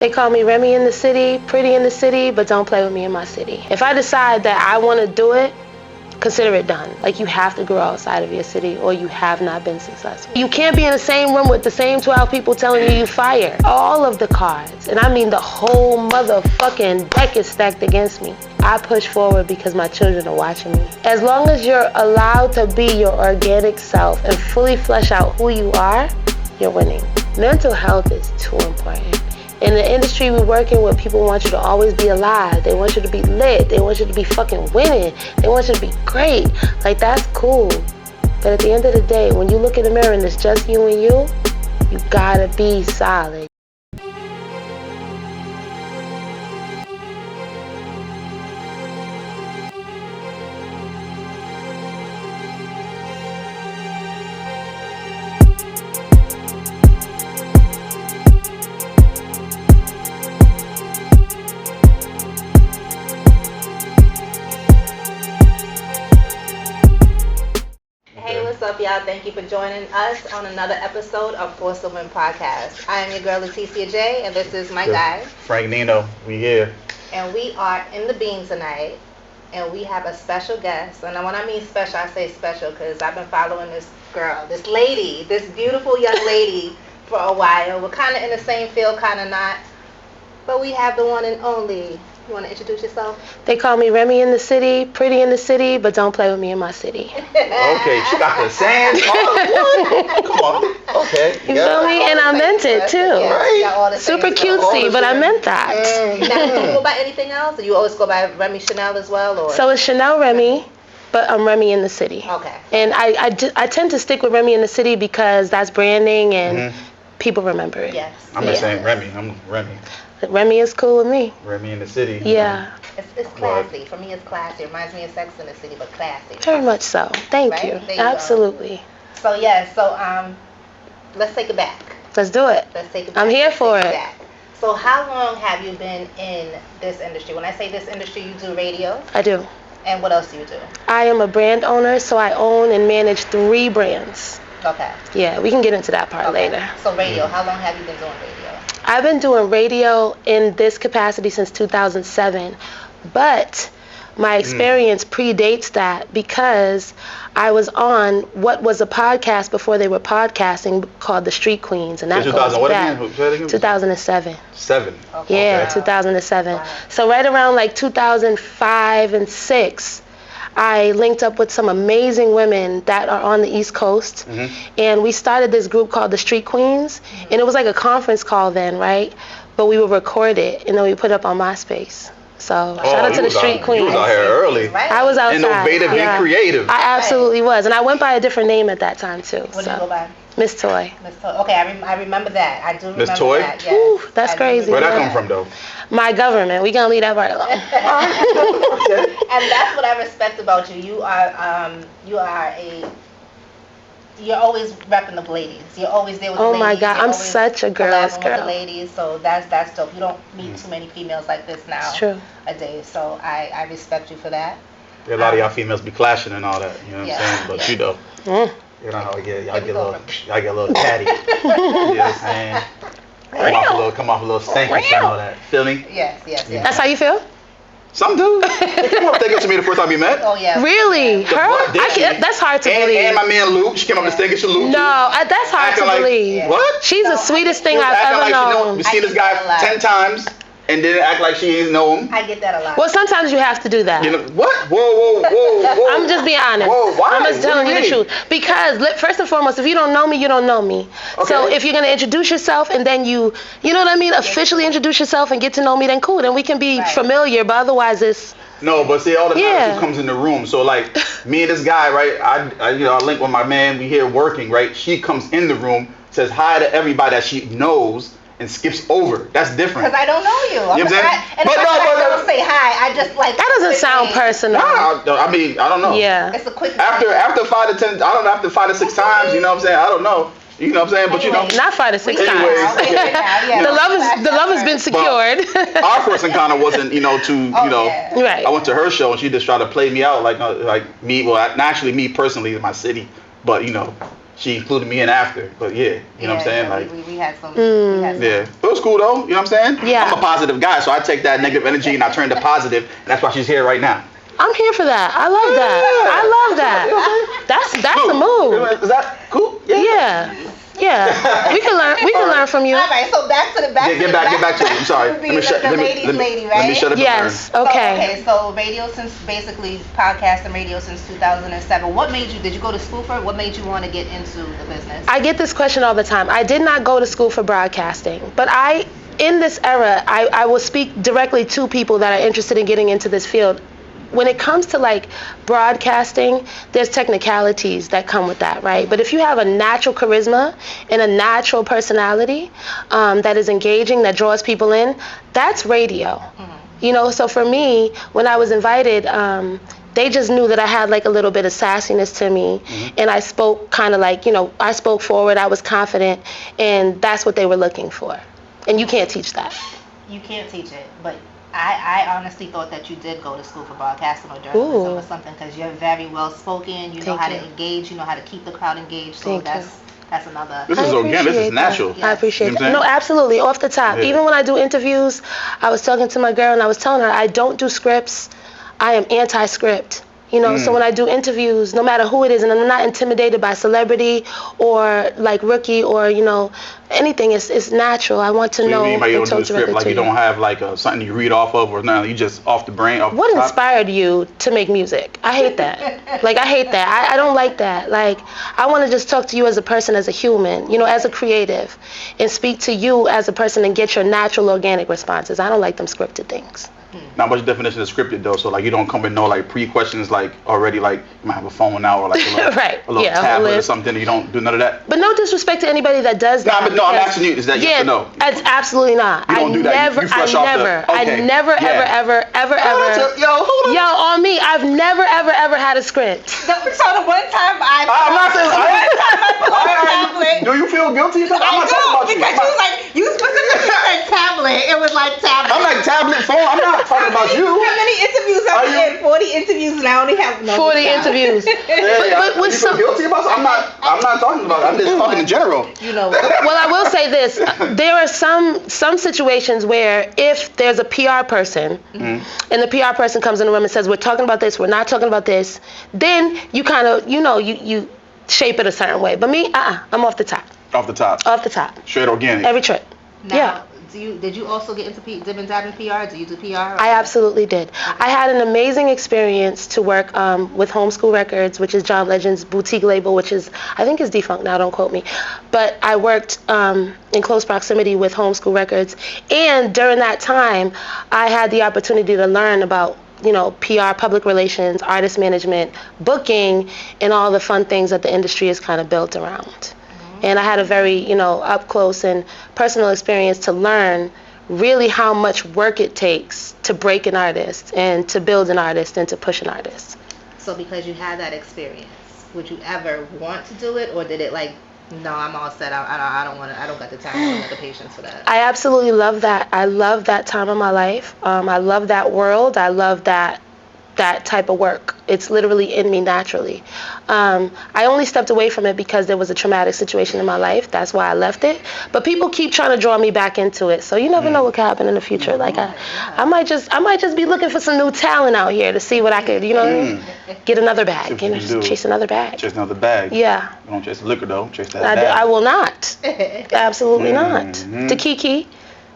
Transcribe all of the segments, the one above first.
They call me Remy in the city, pretty in the city, but don't play with me in my city. If I decide that I want to do it, consider it done. Like, you have to grow outside of your city or you have not been successful. You can't be in the same room with the same 12 people telling you fire. All of the cards, and I mean the whole motherfucking deck is stacked against me. I push forward because my children are watching me. As long as you're allowed to be your organic self and fully flesh out who you are, you're winning. Mental health is too important. In the industry we work in, where people want you to always be alive, they want you to be lit, they want you to be fucking winning, they want you to be great. Like, that's cool. But at the end of the day, when you look in the mirror and it's just you and you gotta be solid. What's up, y'all? Thank you for joining us on another episode of Force of Women Podcast. I am your girl, Leticia J, and this is my guy, Frank Nino. We here. And we are in the bean tonight, and we have a special guest. And when I mean special, I say special because I've been following this girl, this lady, this beautiful young lady for a while. We're kind of in the same field, kind of not. But we have the one and only. You want to introduce yourself? They call me Remy in the city, pretty in the city, but don't play with me in my city. Okay, she got the sands. What? Come on. Okay. You feel me? And I meant it too. Right? Super cutesy, but I meant that. Now, do you go by anything else? Or you always go by Remy Chanel as well? Or? So it's Chanel Remy, but I'm Remy in the city. Okay. And I tend to stick with Remy in the city because that's branding and people remember it. Yes. I'm just saying Remy. I'm Remy. Remy is cool with me. Remy in the city. Yeah. It's classy. For me, it's classy. It reminds me of Sex in the City, but classy. Very much so. Thank right? you. You Absolutely. Go. So let's take it back. Let's do it. Let's take it back. I'm here for it. So how long have you been in this industry? When I say this industry, you do radio? I do. And what else do you do? I am a brand owner, so I own and manage 3 brands. Okay. Yeah, we can get into that part later. So radio, how long have you been doing radio? I've been doing radio in this capacity since 2007, but my experience predates that because I was on what was a podcast before they were podcasting called The Street Queens, and that goes back 2007. 7. Okay. Yeah, 2007. Wow. So right around like 2005 and 6. I linked up with some amazing women that are on the East Coast, and we started this group called the Street Queens, and it was like a conference call then, right? But we would record it, and then we put it up on MySpace. So shout out to the Street Queens. You was out here early. Right. I was outside. Innovative and creative. I absolutely was, and I went by a different name at that time too. What did you go by? Miss Toy. Miss Toy. Okay, I remember that. I do remember Miss Toy? that. Yes. Ooh, that's crazy. Where'd that come from, though? My government. We gonna leave that part alone. And that's what I respect about you. You're always repping the ladies. You're always there with the ladies. Oh my God, I'm such a girl's girl. With the ladies, so that's dope. You don't meet too many females like this now. It's true. A day, so I respect you for that. Yeah, a lot of y'all females be clashing and all that. You know what I'm saying? But you know. You know how I get. Y'all get a little catty. You know what I'm saying? Come off a little stanky and all that. Feel me? Yes. That's how you feel? Some do. She came up thinking to me the first time we met. Oh yeah. Really? Her? That's hard to believe. And my man Luke. She came up to thinking to Luke. No, that's hard to believe. What? She's the sweetest thing I've ever known. You seen this guy 10 times and didn't act like she didn't know him. I get that a lot. Well, sometimes you have to do that. You know what? Whoa. I'm just being honest. Whoa, why? I'm just telling you the truth. Because first and foremost, if you don't know me, you don't know me. Okay. So if you're gonna introduce yourself and then you know what I mean, officially introduce yourself and get to know me, then cool. Then we can be familiar. But otherwise, it's no. But see, all the time who comes in the room. So like me and this guy, right? I link with my man. We here working, right? She comes in the room, says hi to everybody that she knows, and skips over. That's different. Because I don't know you. You know what I'm saying? I don't say hi. I just like. That doesn't sound personal. Nah, I mean, I don't know. Yeah. It's a quick. After 5 to 10, I don't know. After 5 to 6 times, you know what I'm saying? I don't know. You know what I'm saying? But you know. Not 5 to 6 times. Yeah. The love has been secured. Our first encounter wasn't, Right. I went to her show and she just tried to play me out like me. Well, not actually me personally in my city, but she included me in after. But yeah, you know what I'm saying? Yeah, Like, we had some. We had some. yeah, but it was cool though. You know what I'm saying? Yeah. I'm a positive guy, so I take that negative energy and I turn it to positive, and that's why she's here right now. I'm here for that. I love that. I love that. That's a move. Is that cool? Yeah. Yeah. We can learn from you. All right, so back to the Get back to you. I'm sorry. Let me shut up. Yes. So, Okay. so radio since basically podcast and radio since 2007. What made you? Did you go to school for it? What made you want to get into the business? I get this question all the time. I did not go to school for broadcasting, but in this era, I will speak directly to people that are interested in getting into this field. When it comes to like broadcasting, there's technicalities that come with that, right? But if you have a natural charisma and a natural personality that is engaging, that draws people in, that's radio. You know, so for me, when I was invited, they just knew that I had like a little bit of sassiness to me, and I spoke kind of like, you know, I spoke forward, I was confident, and that's what they were looking for. And you can't teach that. You can't teach it, but I honestly thought that you did go to school for broadcasting or journalism or something, because you're very well spoken. You know how to engage. You know how to keep the crowd engaged. So that's another. This is organic. This is natural. Yes. I appreciate that. that. No, absolutely, off the top. Yeah. Even when I do interviews, I was talking to my girl and I was telling her I don't do scripts. I am anti-script. You know, so when I do interviews, no matter who it is, and I'm not intimidated by celebrity or like rookie or, you know, anything. It's natural. I want to know. So you mean by you and don't do talk a script, directly like to you don't have like something you read off of or nothing, you just off the brain? What inspired you to make music? I hate that. Like, I hate that. I don't like that. Like, I want to just talk to you as a person, as a human, you know, as a creative, and speak to you as a person and get your natural, organic responses. I don't like them scripted things. Not much definition of scripted though, so like you don't come with no like pre-questions like already, like you might have a phone now or like a little, right. a little tablet or something. You don't do none of that. But no disrespect to anybody that does that. But no, I'm asking you, is that yes or no? It's absolutely not. You don't do that. You fresh off the, okay. I never, ever. Yo, hold on. Yo, on me, I've never, ever had a script. So the one time I'm not saying. pulled out a tablet. Do you feel guilty? I'm not talking about you. Because you was like, you specifically said tablet. It was like tablet. I'm like tablet phone. I'm not talking about you. How many interviews have you in? 40 interviews, and I only have 40 interviews. But with some guilty about something? I'm not talking about it. I'm just talking in general. You know. Well, I will say this. There are some situations where if there's a PR person and the PR person comes in the room and says, we're talking about this, we're not talking about this, then you kind of, you know, you shape it a certain way. But me, I'm off the top. Off the top. Off the top. Straight organic. Every trip. Now, yeah. Did you also get into dib and dab in PR? Do you do PR? I absolutely did. I had an amazing experience to work with Homeschool Records, which is John Legend's boutique label, which is, I think is defunct now, don't quote me. But I worked in close proximity with Homeschool Records. And during that time, I had the opportunity to learn about, you know, PR, public relations, artist management, booking, and all the fun things that the industry is kind of built around. And I had a very, you know, up close and personal experience to learn really how much work it takes to break an artist and to build an artist and to push an artist. So because you had that experience, would you ever want to do it, or did it like, no, I'm all set. I don't want to. I don't got the time. I don't got the patience for that. I absolutely love that. I love that time of my life. I love that world. I love that type of work. It's literally in me naturally. I only stepped away from it because there was a traumatic situation in my life. That's why I left it. But people keep trying to draw me back into it. So you never know what could happen in the future. Like I might just be looking for some new talent out here to see what I could, you know what I mean? Get another bag, you know, just chase another bag. Chase another bag. Yeah. You don't chase the liquor though. Chase that I bag. I will not. Absolutely not. Takiki.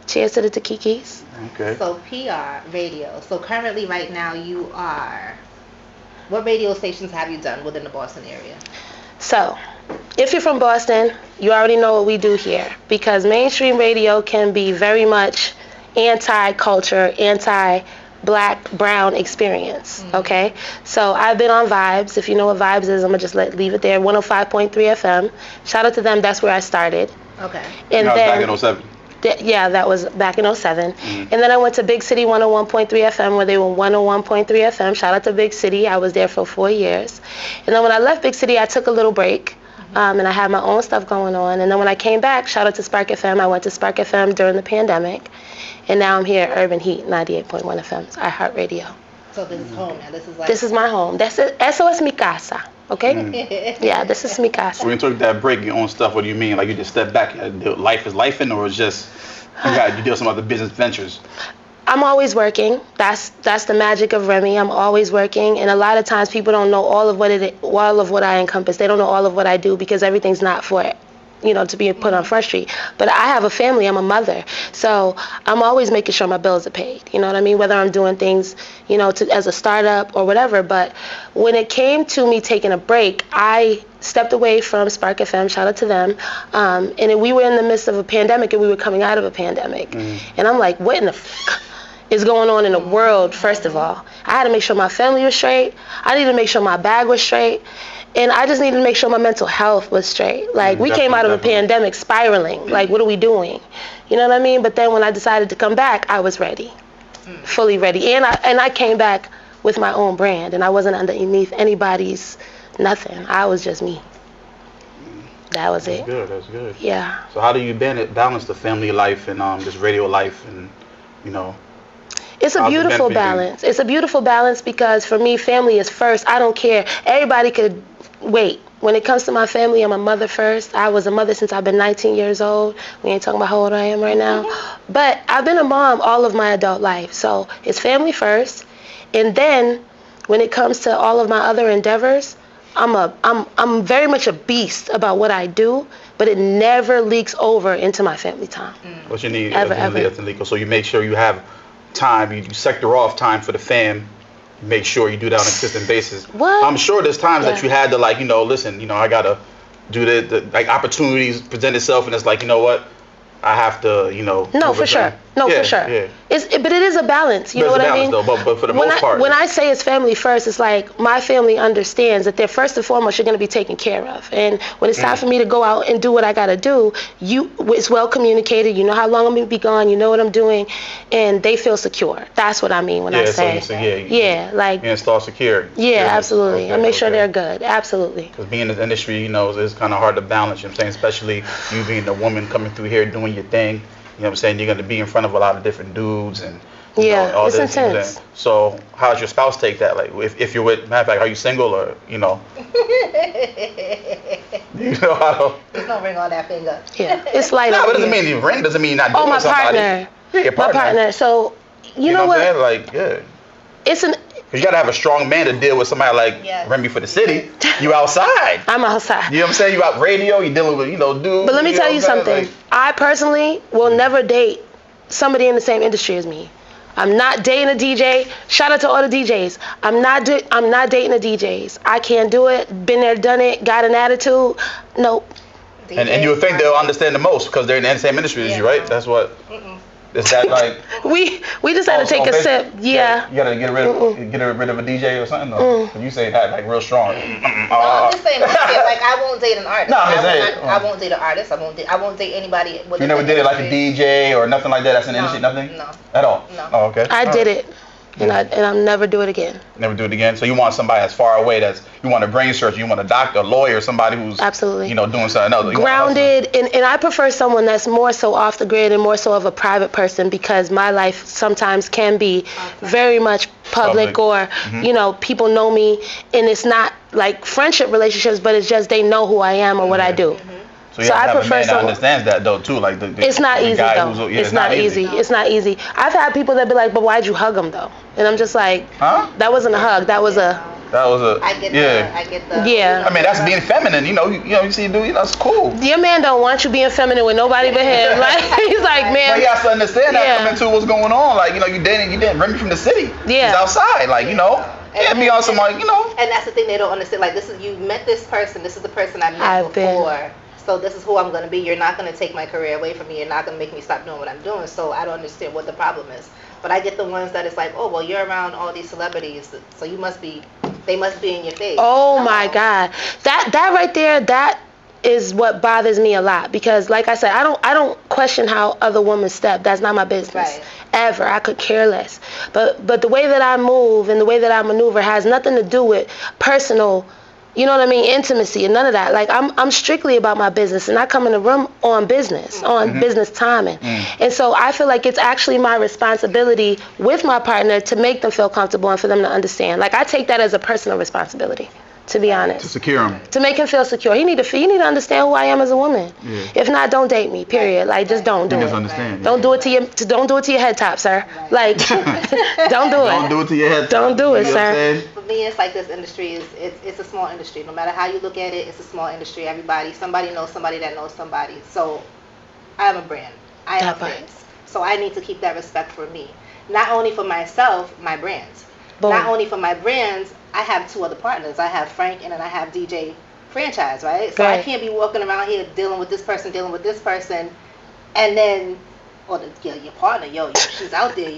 Cheers to the Takikis. Okay. So PR, radio. So currently right now you are, what radio stations have you done within the Boston area? So, if you're from Boston, you already know what we do here, because mainstream radio can be very much anti-culture, anti-black, brown experience, okay? So I've been on Vibes. If you know what Vibes is, I'm going to just leave it there, 105.3 FM. Shout out to them. That's where I started. Okay. And that was then, back in 07. Yeah, that was back in 07. And then I went to Big City 101.3 FM, where they were 101.3 FM. Shout out to Big City. I was there for 4 years. And then when I left Big City, I took a little break. And I had my own stuff going on. And then when I came back, shout out to Spark FM. I went to Spark FM during the pandemic. And now I'm here at Urban Heat 98.1 FM, iHeartRadio. So this is home now. This is like. This is my home. Eso es mi casa. Okay? Yeah, this is mi casa. When you took that break, your own stuff, what do you mean? Like you just step back, life is life in, or it's just you deal with some other business ventures? I'm always working. That's the magic of Remy. I'm always working, and a lot of times people don't know all of what I encompass. They don't know all of what I do because everything's not for it, to be put on Front Street. But I have a family. I'm a mother, so I'm always making sure my bills are paid. You know what I mean? Whether I'm doing things, as a startup or whatever. But when it came to me taking a break, I stepped away from Spark FM. Shout out to them. And we were in the midst of a pandemic, and we were coming out of a pandemic. And I'm like, what in the is going on in the world? First of all, I had to make sure my family was straight. I needed to make sure my bag was straight. And I just needed to make sure my mental health was straight. Like, we came out of a pandemic spiraling. Like, what are we doing? You know what I mean? But then when I decided to come back, I was ready, fully ready. And I came back with my own brand, and I wasn't underneath anybody's nothing. I was just me. That was it. That's good. Yeah. So how do you balance the family life and this radio life and, It's a beautiful balance. It's a beautiful balance because for me, family is first. I don't care. Everybody could wait. When it comes to my family, I'm a mother first. I was a mother since I've been 19 years old. We ain't talking about how old I am right now. But I've been a mom all of my adult life. So it's family first. And then when it comes to all of my other endeavors, I'm very much a beast about what I do, but it never leaks over into my family time. What you need ever. So you make sure you have time, you sector off time for the fam. Make sure you do that on a consistent basis. What? I'm sure there's times that you had to listen, I gotta do the opportunities present itself, and it's like, you know what, I have to, No, for sure. No, for sure. Yeah. But it is a balance. You know what I mean? Though, but for the most part. When I say it's family first, it's like my family understands that they're first and foremost, you're going to be taken care of. And when it's time for me to go out and do what I got to do, it's well communicated. You know how long I'm going to be gone. You know what I'm doing. And they feel secure. That's what I mean when I say. You install security. Yeah, absolutely. I make sure they're good. Absolutely. Because being in the industry, it's kind of hard to balance. You know what I'm saying? Especially you being a woman coming through here doing your thing. You know what I'm saying? You're going to be in front of a lot of different dudes and all it's this. intense. So how does your spouse take that? Like, if you're with, matter of fact, are you single or, You know how to... There's no ring on that finger. Yeah, it's light up. No, but it doesn't mean you ring. Doesn't mean you're not doing my somebody. Partner. Yeah, your partner. My partner. So, you know what? what? Like, yeah. It's an... You gotta have a strong man to deal with somebody like Remy for the city. You outside. I'm outside. You know what I'm saying? You out radio. You dealing with dudes. But let me tell you something. I personally will never date somebody in the same industry as me. I'm not dating a DJ. Shout out to all the DJs. I'm not dating the DJs. I can't do it. Been there, done it. Got an attitude. Nope. And you would think they'll understand the most because they're in the same industry as you, right? That's what. Is that like? we just had to take a sip. Yeah. You gotta get rid of a DJ or something. Or you say that like real strong. No, I'm just saying. Like I won't date an artist. No, I won't date an artist. I won't date anybody. You never did it like a DJ or nothing like that. That's an industry. Nothing. No. At all. No. Oh, okay. I did it. And I'll never do it again. Never do it again. So you want somebody that's far away, you want a brain surgeon, you want a doctor, a lawyer, somebody who's absolutely doing something else. Grounded, and I prefer someone that's more so off the grid and more so of a private person because my life sometimes can be very much public. Or people know me, and it's not like friendship relationships, but it's just they know who I am or what I do. So you have to have a man that understands that though too, like it's not easy though. It's not easy. It's not easy. I've had people that be like, "But why'd you hug him though?" And I'm just like, "Huh? That wasn't a hug. That was a." I get the. Yeah. I mean, that's being feminine. You see, dude, that's cool. Your man don't want you being feminine with nobody but him. Like he's like, man. But he has to understand that coming to what's going on. Like you didn't Remy from the city. Yeah. He's outside. Like can't be on some like And that's the thing they don't understand. Like you met this person. This is the person I met before. So this is who I'm going to be. You're not going to take my career away from me. You're not going to make me stop doing what I'm doing. So I don't understand what the problem is. But I get the ones that it's like, oh, well, you're around all these celebrities, so they must be in your face. Oh, my God. That right there, that is what bothers me a lot. Because, like I said, I don't question how other women step. That's not my business. Right. Ever. I could care less. But the way that I move and the way that I maneuver has nothing to do with personal You know what I mean? Intimacy and none of that. Like I'm strictly about my business, and I come in the room on business, on business timing. And so I feel like it's actually my responsibility with my partner to make them feel comfortable and for them to understand. Like I take that as a personal responsibility, to be honest. To secure him. To make him feel secure. He need to understand who I am as a woman. Yeah. If not, don't date me. Period. Like just don't do it. Understand. Don't do it to your head top, sir. Like don't do it. Don't do it to your head top. Don't do it, sir. For me, it's like this industry it's a small industry. No matter how you look at it, it's a small industry. Somebody knows somebody that knows somebody. So I have a brand. I have a face. So I need to keep that respect for me. Not only for myself, my brands. Boom. Not only for my brands, I have 2 other partners. I have Frank and then I have DJ Franchise, right? So I can't be walking around here dealing with this person, and then, your partner, she's out there,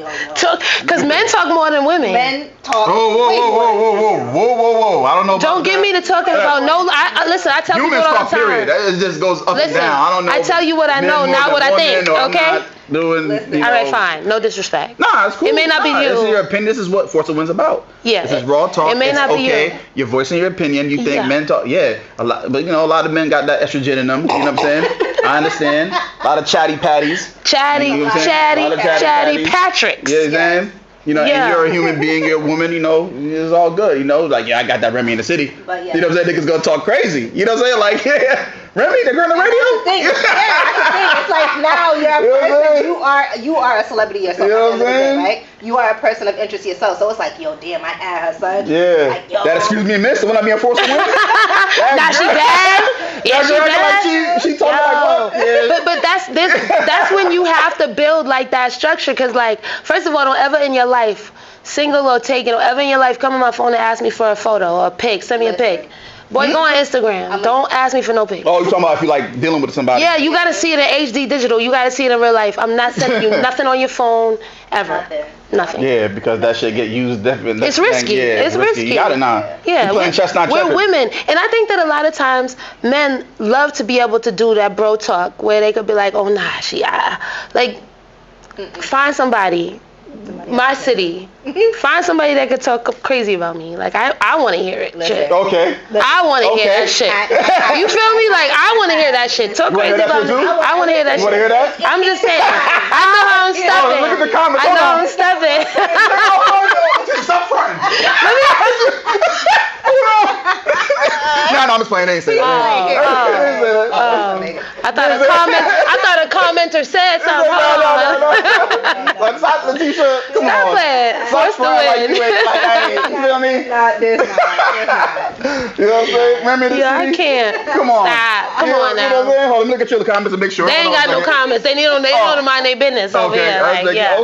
Because men talk more than women. Men talk. Whoa! I don't know. Don't get me to talking about no. Listen, I tell people all the time. Period. It just goes up and down. I don't know. I tell you what I know, not what I think. Okay. All right, fine. No disrespect. Nah, it's cool. It may not be you. This is your opinion. This is what Force of Win's about. Yeah. This is raw talk. It may not be you. You're voicing your opinion. You think men talk. Yeah. A lot, but a lot of men got that estrogen in them. You know what I'm saying? I understand. A lot of chatty patties. Chatty Patricks. You know what I'm saying? And you're a human being, you're a woman, it's all good, like, I got that Remy in the city. But you know what I'm saying? Niggas gonna talk crazy. You know what I'm saying? Like, Remy, the girl on the radio? That's the thing. It's like now you're a person, you are a celebrity yourself. You know what I'm saying? Right? You are a person of interest yourself. So it's like, damn, I had her son. Yeah. Like, that excuse me, miss, when I be in Force of Win? Now she bad. Yeah, she bad. Like she talking like what? Yeah. But that's when you have to build like that structure, because like, first of all, don't ever in your life, single or taken, don't ever in your life come on my phone and ask me for a photo or a pic. Send me a pic. Boy, go on Instagram. Don't ask me for no pic. Oh, you talking about if you like dealing with somebody? Yeah, you gotta see it in HD digital. You gotta see it in real life. I'm not sending you nothing on your phone ever. Nothing. Yeah, because that shit get used definitely. It's risky. It's risky. You got it now. Yeah, playing chess, not checkers. We're women, and I think that a lot of times men love to be able to do that bro talk where they could be like, oh nah, find somebody. My city. Find somebody that could talk crazy about me. Like I want to hear it. Shit. Okay. I want to hear that shit. You feel me? Like I want to hear that shit. Talk crazy about me. I want to hear that shit. You want to hear that? I'm just saying. I know how I'm stuffing. Look at the comments. I know I'm stuffing. Stop fronting. No, I'm just playing. They ain't saying that. I thought a commenter said something. No. Stop, Letitia. Come on. Force the Win. You feel me? Not this. You know what I'm saying? Remember this? Yeah, I can't. Come on. Stop. Come on now. You know what I'm saying? Hold on, look at your comments and make sure. They ain't got no comments. They don't mind their business over here.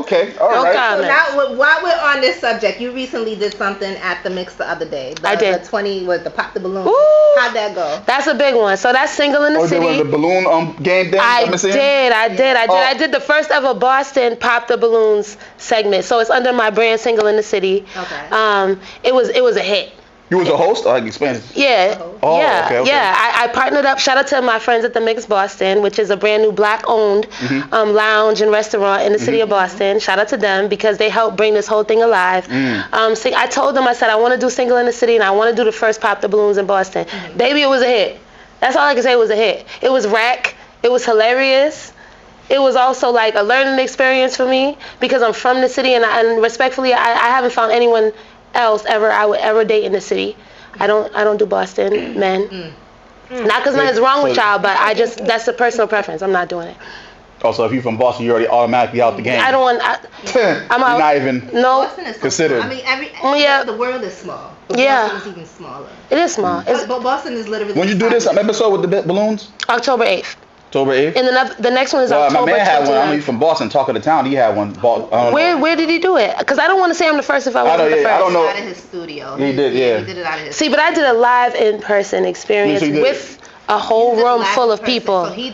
Okay. All right. No comments. Now, while we're on this subject, you recently did something at the mix the other day. I did. The 20 was the Pop the Balloon. Ooh. How'd that go? That's a big one. So that's Single in the City. Was the balloon game thing? I did the first ever Boston Pop the Balloons segment. So it's under my brand Single in the City. Okay. It was a hit. You was a host? Or explain it. Yeah. Oh, yeah. okay. Yeah. I partnered up. Shout out to my friends at the Mix Boston, which is a brand new Black-owned lounge and restaurant in the city of Boston. Shout out to them because they helped bring this whole thing alive. I told them, I said, I want to do Single in the City and I want to do the first Pop the Balloons in Boston. Baby, it was a hit. That's all I can say. It was a hit. It was rack. It was hilarious. It was also like a learning experience for me because I'm from the city and respectfully, I haven't found anyone else I would ever date in the city. I don't do Boston men. Not because nothing's wrong with y'all, but that's a personal preference. I'm not doing it. Also, if you're from Boston, you're already automatically out the game. I don't want. I'm out. You're not even Boston is considered. I mean, the world is small. But Boston is even smaller. It is small. But Boston is literally. When you do this episode with the balloons? October 8th. October 8th? And the next one is October 29th. My man had one. I mean, from Boston, Talk of the Town. He had one. Where did he do it? Because I don't want to say I'm the first if I wasn't the first. I don't know. Out of his studio. He did, yeah. He did it out of his studio. See, but I did a live in-person experience with a whole room full of people. So he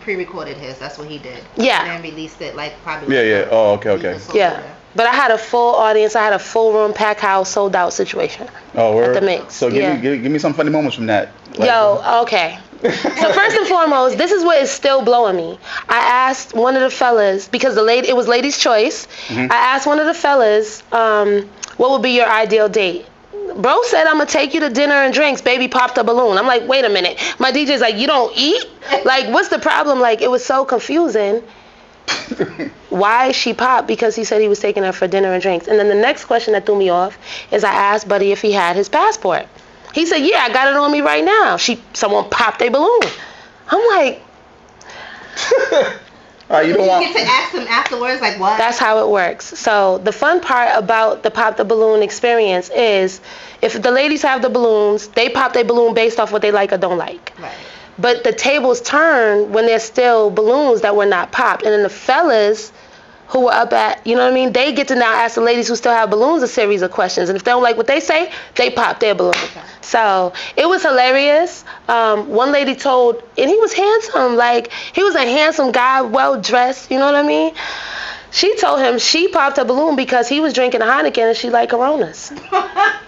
pre-recorded his. That's what he did. Yeah. And then released it probably. Yeah. Oh, okay. Yeah. But I had a full audience. I had a full room, pack house, sold out situation. Oh, word? At the Mix. So give me some funny moments from that. Okay. So first and foremost, this is what is still blowing me. I asked one of the fellas, because it was ladies' choice. I asked one of the fellas, what would be your ideal date? bro said, I'm going to take you to dinner and drinks. Baby popped a balloon. I'm like, wait a minute. My DJ's like, you don't eat? Like, what's the problem? Like, it was so confusing. Why she popped? Because he said he was taking her for dinner and drinks. And then the next question that threw me off is I asked Buddy if he had his passport. He said, yeah, I got it on me right now. Someone popped a balloon. I'm like... You don't want... get to ask them afterwards, like what? That's how it works. So the fun part about the pop the balloon experience is if the ladies have the balloons, they pop their balloon based off what they like or don't like. Right. But the tables turn when there's still balloons that were not popped. And then the fellas who were up at, you know what I mean, they get to now ask the ladies who still have balloons a series of questions. And if they don't like what they say, they pop their balloon. Okay. So it was hilarious. One lady told, and he was handsome, like he was a handsome guy, well dressed, you know what I mean? She told him she popped a balloon because he was drinking a Heineken and she liked Coronas.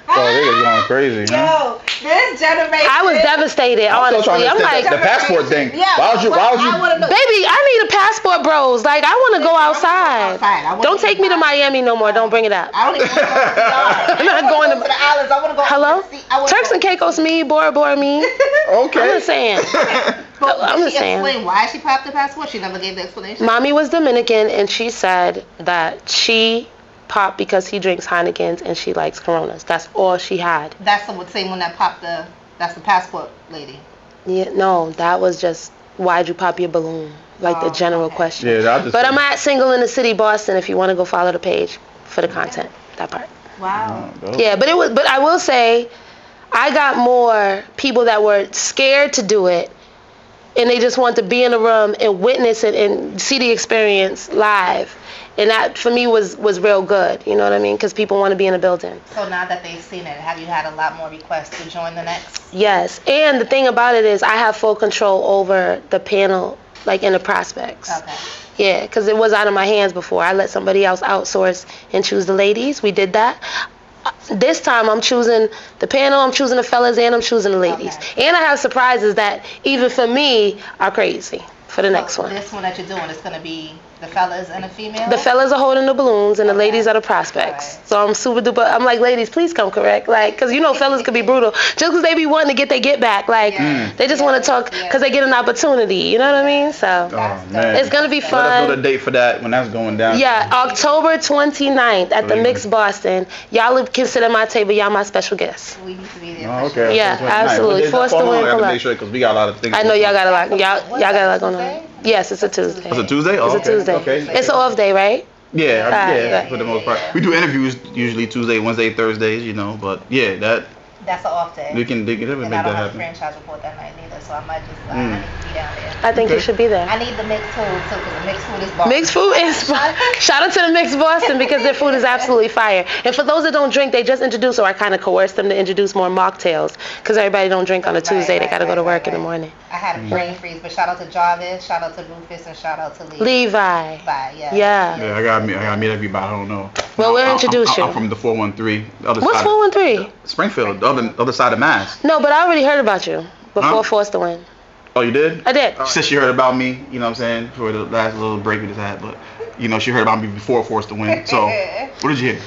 Oh, they were going crazy. Yo, this generation. I was devastated, honestly. I'm like, the passport thing. Yeah, why would you? Baby, I need a passport, bros. Like, I want to go outside. Don't take me to Miami no more. Don't bring it up. I don't even want to go to the yard. I'm not going to the islands. I want to go. Hello? Turks and Caicos me, Bora Bora me. Okay. I'm just saying. I'm just saying. Explain why she popped the passport. She never gave the explanation. Mommy was Dominican, and she said that she popped because he drinks Heinekens and she likes Coronas. That's all she had. That's the same one that popped that's the passport lady. Yeah, no, that was just, why'd you pop your balloon? Like the general question. Yeah, but I'm at Single in the City, Boston, if you want to go follow the page for the content, that part. Wow. Yeah, but I will say, I got more people that were scared to do it, and they just want to be in the room and witness it and see the experience live. And that, for me, was real good. You know what I mean? Because people want to be in the building. So now that they've seen it, have you had a lot more requests to join the next? Yes. And the thing about it is I have full control over the panel, like, in the prospects. Okay. Yeah, because it was out of my hands before. I let somebody else outsource and choose the ladies. We did that. This time I'm choosing the panel, I'm choosing the fellas, and I'm choosing the ladies. Okay. And I have surprises that, even for me, are crazy for the next one. This one that you're doing is going to be the fellas and the female? The fellas are holding the balloons and the ladies are the prospects. Right. So I'm super duper, I'm like, ladies, please come correct. Like, because you know fellas could be brutal. Just because they be wanting to get their get back. Like, they just want to talk because they get an opportunity. You know what I mean? So it's going to be fun. Let us know the date for that when that's going down. Yeah, October 29th at the Mix Boston. Y'all can sit at my table. Y'all my special guests. We need to be there. Oh, okay. Yeah, absolutely. Force the win. I got to make sure because we got a lot of things. I know y'all got a lot. Y'all got a lot going on. Yes, it's a Tuesday. It's a Tuesday? Oh, it's a Tuesday. Okay. It's an off day, right? Yeah, for the most part. We do interviews usually Tuesday, Wednesday, Thursdays, you know, but yeah, that's an off day. We can make that happen. And I don't have a franchise report that night neither, so I might just I need to be down there. I think you should be there. I need the mixed food too, because the mixed food is Boston. Mixed food is shout out to the Mixed Boston because their food is absolutely fire. And for those that don't drink, they just introduced, or I kind of coerced them to introduce more mocktails because everybody don't drink on a Tuesday. They got to go to work in the morning. I had a brain freeze, but shout out to Jarvis, shout out to Rufus, and shout out to Levi. Yeah. Yeah, I gotta meet everybody. I don't know. Well, we'll introduce you. I'm from the 413. What's 413? Springfield, the other side of Mass. No, but I already heard about you before Forced to Win. Oh, you did? I did. She said she heard about me, you know what I'm saying, for the last little break we just had, but, you know, she heard about me before Forced to Win. So, what did you hear?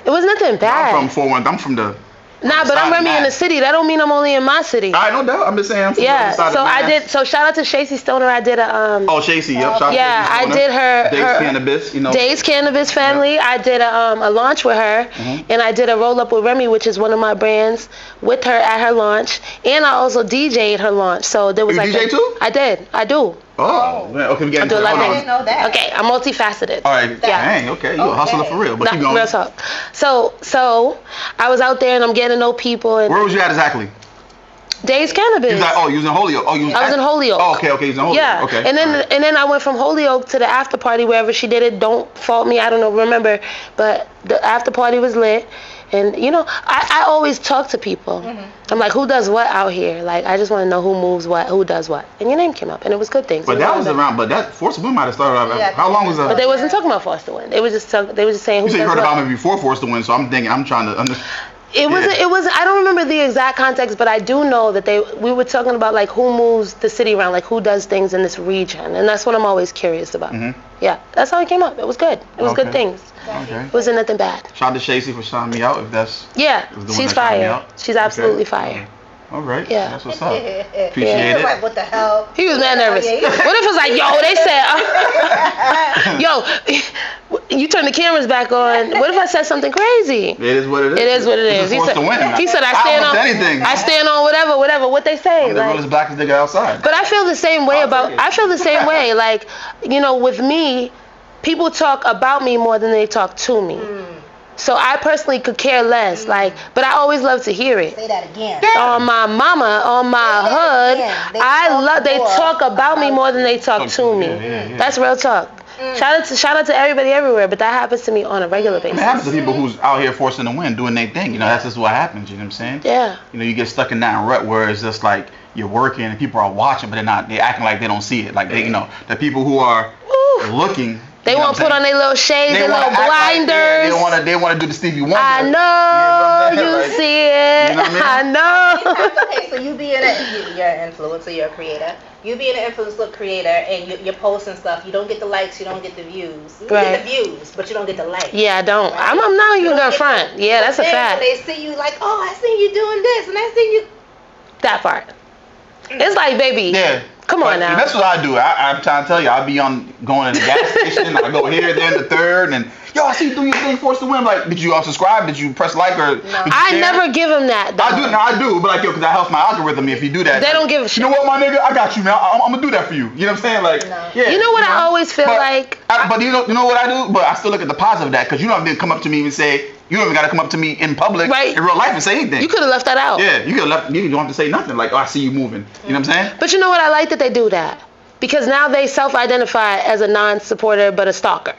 It was nothing bad. I'm from 413. I'm from the... Nah, but I'm Remy in the city. That don't mean I'm only in my city. I no doubt. I'm just saying I'm from the other side of Mass. I did. So shout out to Shacey Stoner. I did a Oh, Shacey. Yep. Shout yeah, out to I did her. Dave's Cannabis. You know. Dave's Cannabis family. Yep. I did a launch with her, and I did a roll up with Remy, which is one of my brands, with her at her launch, and I also DJ'd her launch. So there was you like DJ too? I did. I do. Oh, man. Okay, we get into it. I didn't know that. Okay, I'm multifaceted. All right. Yeah. Dang. Okay. You're a hustler for real. But keep going. Real talk. So I was out there and I'm getting to know people. And where was you at exactly? Dave's Cannabis. You was in Holyoke. Oh, you was I was in Holyoke. Oh, okay. You was in Holyoke. Yeah. Okay. And then I went from Holyoke to the after party wherever she did it. Don't fault me. I don't know. Remember, but the after party was lit. And, you know, I always talk to people. I'm like, who does what out here? Like, I just want to know who moves what, who does what. And your name came up, and it was good things. But that was around, but that Forced to Win might have started out. How long was that? But they wasn't talking about Forced to Win. They were just saying who does what. You said you heard about me before Forced to Win, so I'm thinking, I'm trying to understand. It was. I don't remember the exact context, but I do know that we were talking about like who moves the city around, like who does things in this region, and that's what I'm always curious about. Yeah, that's how it came up. It was good. It was good things. Okay. It wasn't nothing bad. Shout out to Shacey for shouting me out. If that's Yeah, the one she's that shouted me fire. out. She's absolutely fire. All right. Yeah. That's what's up. Appreciate He was it. like, what the hell? He was mad nervous. Yeah, What if it was like, yo, they said, yo, you turn the cameras back on. What if I said something crazy? It is what it is. It is what it is. He said, he said, I stand on whatever. What they say. I'm the realest blackest nigga outside. But I feel the same way Like, you know, with me, people talk about me more than they talk to me. So I personally could care less, but I always love to hear it. Say that again. On my mama, on my hood, they talk about me more than they talk to me. Yeah. That's real talk. Shout out to everybody everywhere, but that happens to me on a regular basis. It happens to people who's out here forcing the win, doing their thing. You know, that's just what happens. You know what I'm saying? Yeah. You know, you get stuck in that rut where it's just like you're working and people are watching, but they're acting like they don't see it. Like the people who are looking. They want to put on their little shades, their little blinders. Like they want to do the Stevie Wonder. I know, you see it. You know what I know. Okay, so you're an influencer, you're a creator. You being an influencer creator and you're posting stuff, you don't get the likes, you don't get the views. You get the views, but you don't get the likes. Yeah, I don't. Right? I'm not even gonna front. Yeah, that's a fact. They see you like, oh, I seen you doing this, and I seen you. That part. It's like, baby. Yeah. Come on now. That's what I do. I'm trying to tell you, I'll be going to the gas station. I go here, then the third, and yo, I see you do your thing, Force to Win. Like, did you subscribe? Did you press like or? No. I never give them that. Though. I do, but like yo, because that helps my algorithm. If you do that, they don't give a shit. You know what, my nigga? I got you, man. I'm gonna do that for you. You know what I'm saying? Like, yeah. You know what I always feel like? But you know what I do? But I still look at the positive of that because you don't have to come up to me and say. You don't even got to come up to me in public, in real life, and say anything. You could have left that out. Yeah, you could have left. You don't have to say nothing. Like, oh, I see you moving. You know what I'm saying? But you know what? I like that they do that. Because now they self-identify as a non-supporter, but a stalker,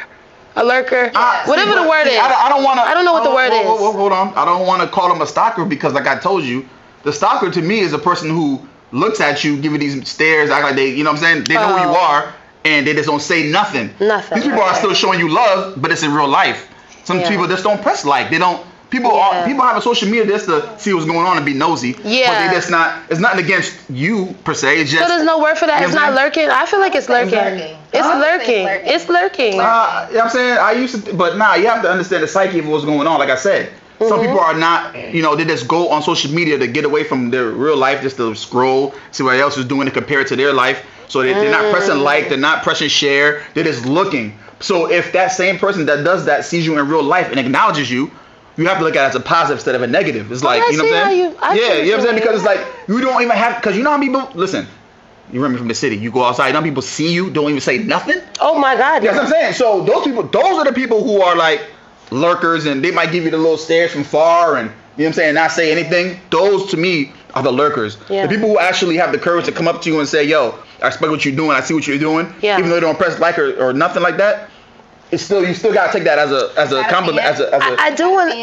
a lurker, whatever the word is. I don't want to. I don't know what the word is. Hold on. I don't want to call them a stalker because, like I told you, the stalker to me is a person who looks at you, give you these stares, act like they, you know what I'm saying? They know who you are, and they just don't say nothing. Nothing. These people are still showing you love, but it's in real life. Some people just don't press like. They don't. People have a social media just to see what's going on and be nosy. Yeah. But they just not. It's nothing against you per se. It's just. So there's no word for that. It's not lurking. I feel like it's lurking. It's lurking. It's lurking. You know what I'm saying? I used to, but you have to understand the psyche of what's going on. Like I said, some people are not. You know, they just go on social media to get away from their real life, just to scroll, see what else is doing, to compare it to their life. So they're not pressing like, they're not pressing share. They're just looking. So if that same person that does that sees you in real life and acknowledges you. You have to look at it as a positive instead of a negative. It's like, you know what I'm saying? You know what I'm saying? Because it's like, you don't even have, because you know how people, listen, you remember from the city, you go outside, you know how people see you, don't even say nothing? Oh my God. That's what I'm saying. So those are the people who are like lurkers and they might give you the little stares from far and, you know what I'm saying, not say anything. Those to me are the lurkers. Yeah. The people who actually have the courage to come up to you and say, yo, I respect what you're doing, I see what you're doing. Yeah. Even though they don't press like or nothing like that, it's still, you still gotta take that as a compliment, as a I do want.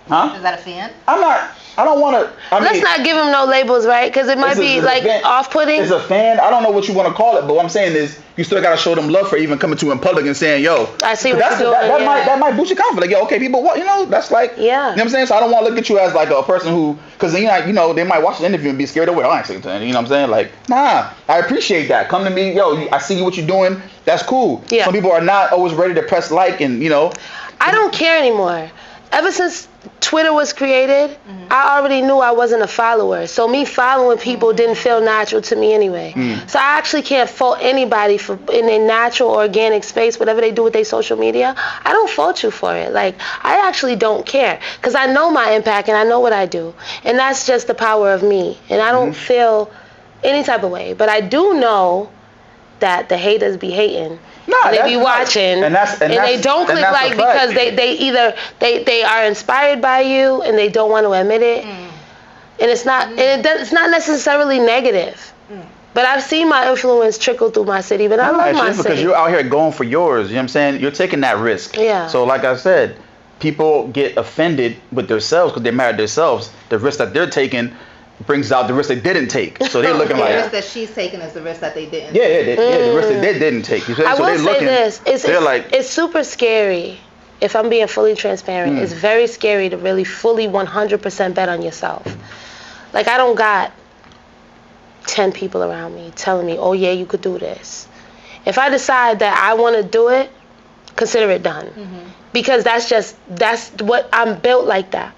Huh? Is that a fan? I don't want to. Let's not give him no labels, right? Because it might be like off-putting. It's a fan. I don't know what you want to call it, but what I'm saying is you still got to show them love for even coming to in public and saying, yo. I see what you're doing. That might boost your confidence. Like, yo, okay, people, what, you know, that's like. Yeah. You know what I'm saying? So I don't want to look at you as like a person who, because then you know, they might watch the interview and be scared away. I ain't saying anything. You know what I'm saying? Like, nah, I appreciate that. Come to me, yo, I see what you're doing. That's cool. Yeah. Some people are not always ready to press like and, you know. I don't care anymore. Ever since Twitter was created, I already knew I wasn't a follower. So me following people didn't feel natural to me anyway. So I actually can't fault anybody for in their natural, organic space, whatever they do with their social media. I don't fault you for it. Like, I actually don't care because I know my impact and I know what I do. And that's just the power of me. And I don't feel any type of way. But I do know that the haters be hating. No, and they be watching, and they don't click like because they either they are inspired by you and they don't want to admit it, and it's not it's not necessarily negative. But I've seen my influence trickle through my city, but I love my city. Because you're out here going for yours, you know what I'm saying? You're taking that risk. Yeah. So like I said, people get offended with themselves because they're mad at themselves. The risk that they're taking brings out the risk they didn't take. So they're looking like... The risk that she's taking is the risk that they didn't take. The risk that they didn't take. So I will say this. It's super scary. If I'm being fully transparent, it's very scary to really fully 100% bet on yourself. Like, I don't got 10 people around me telling me, oh yeah, you could do this. If I decide that I want to do it, consider it done. Because that's what I'm built like that.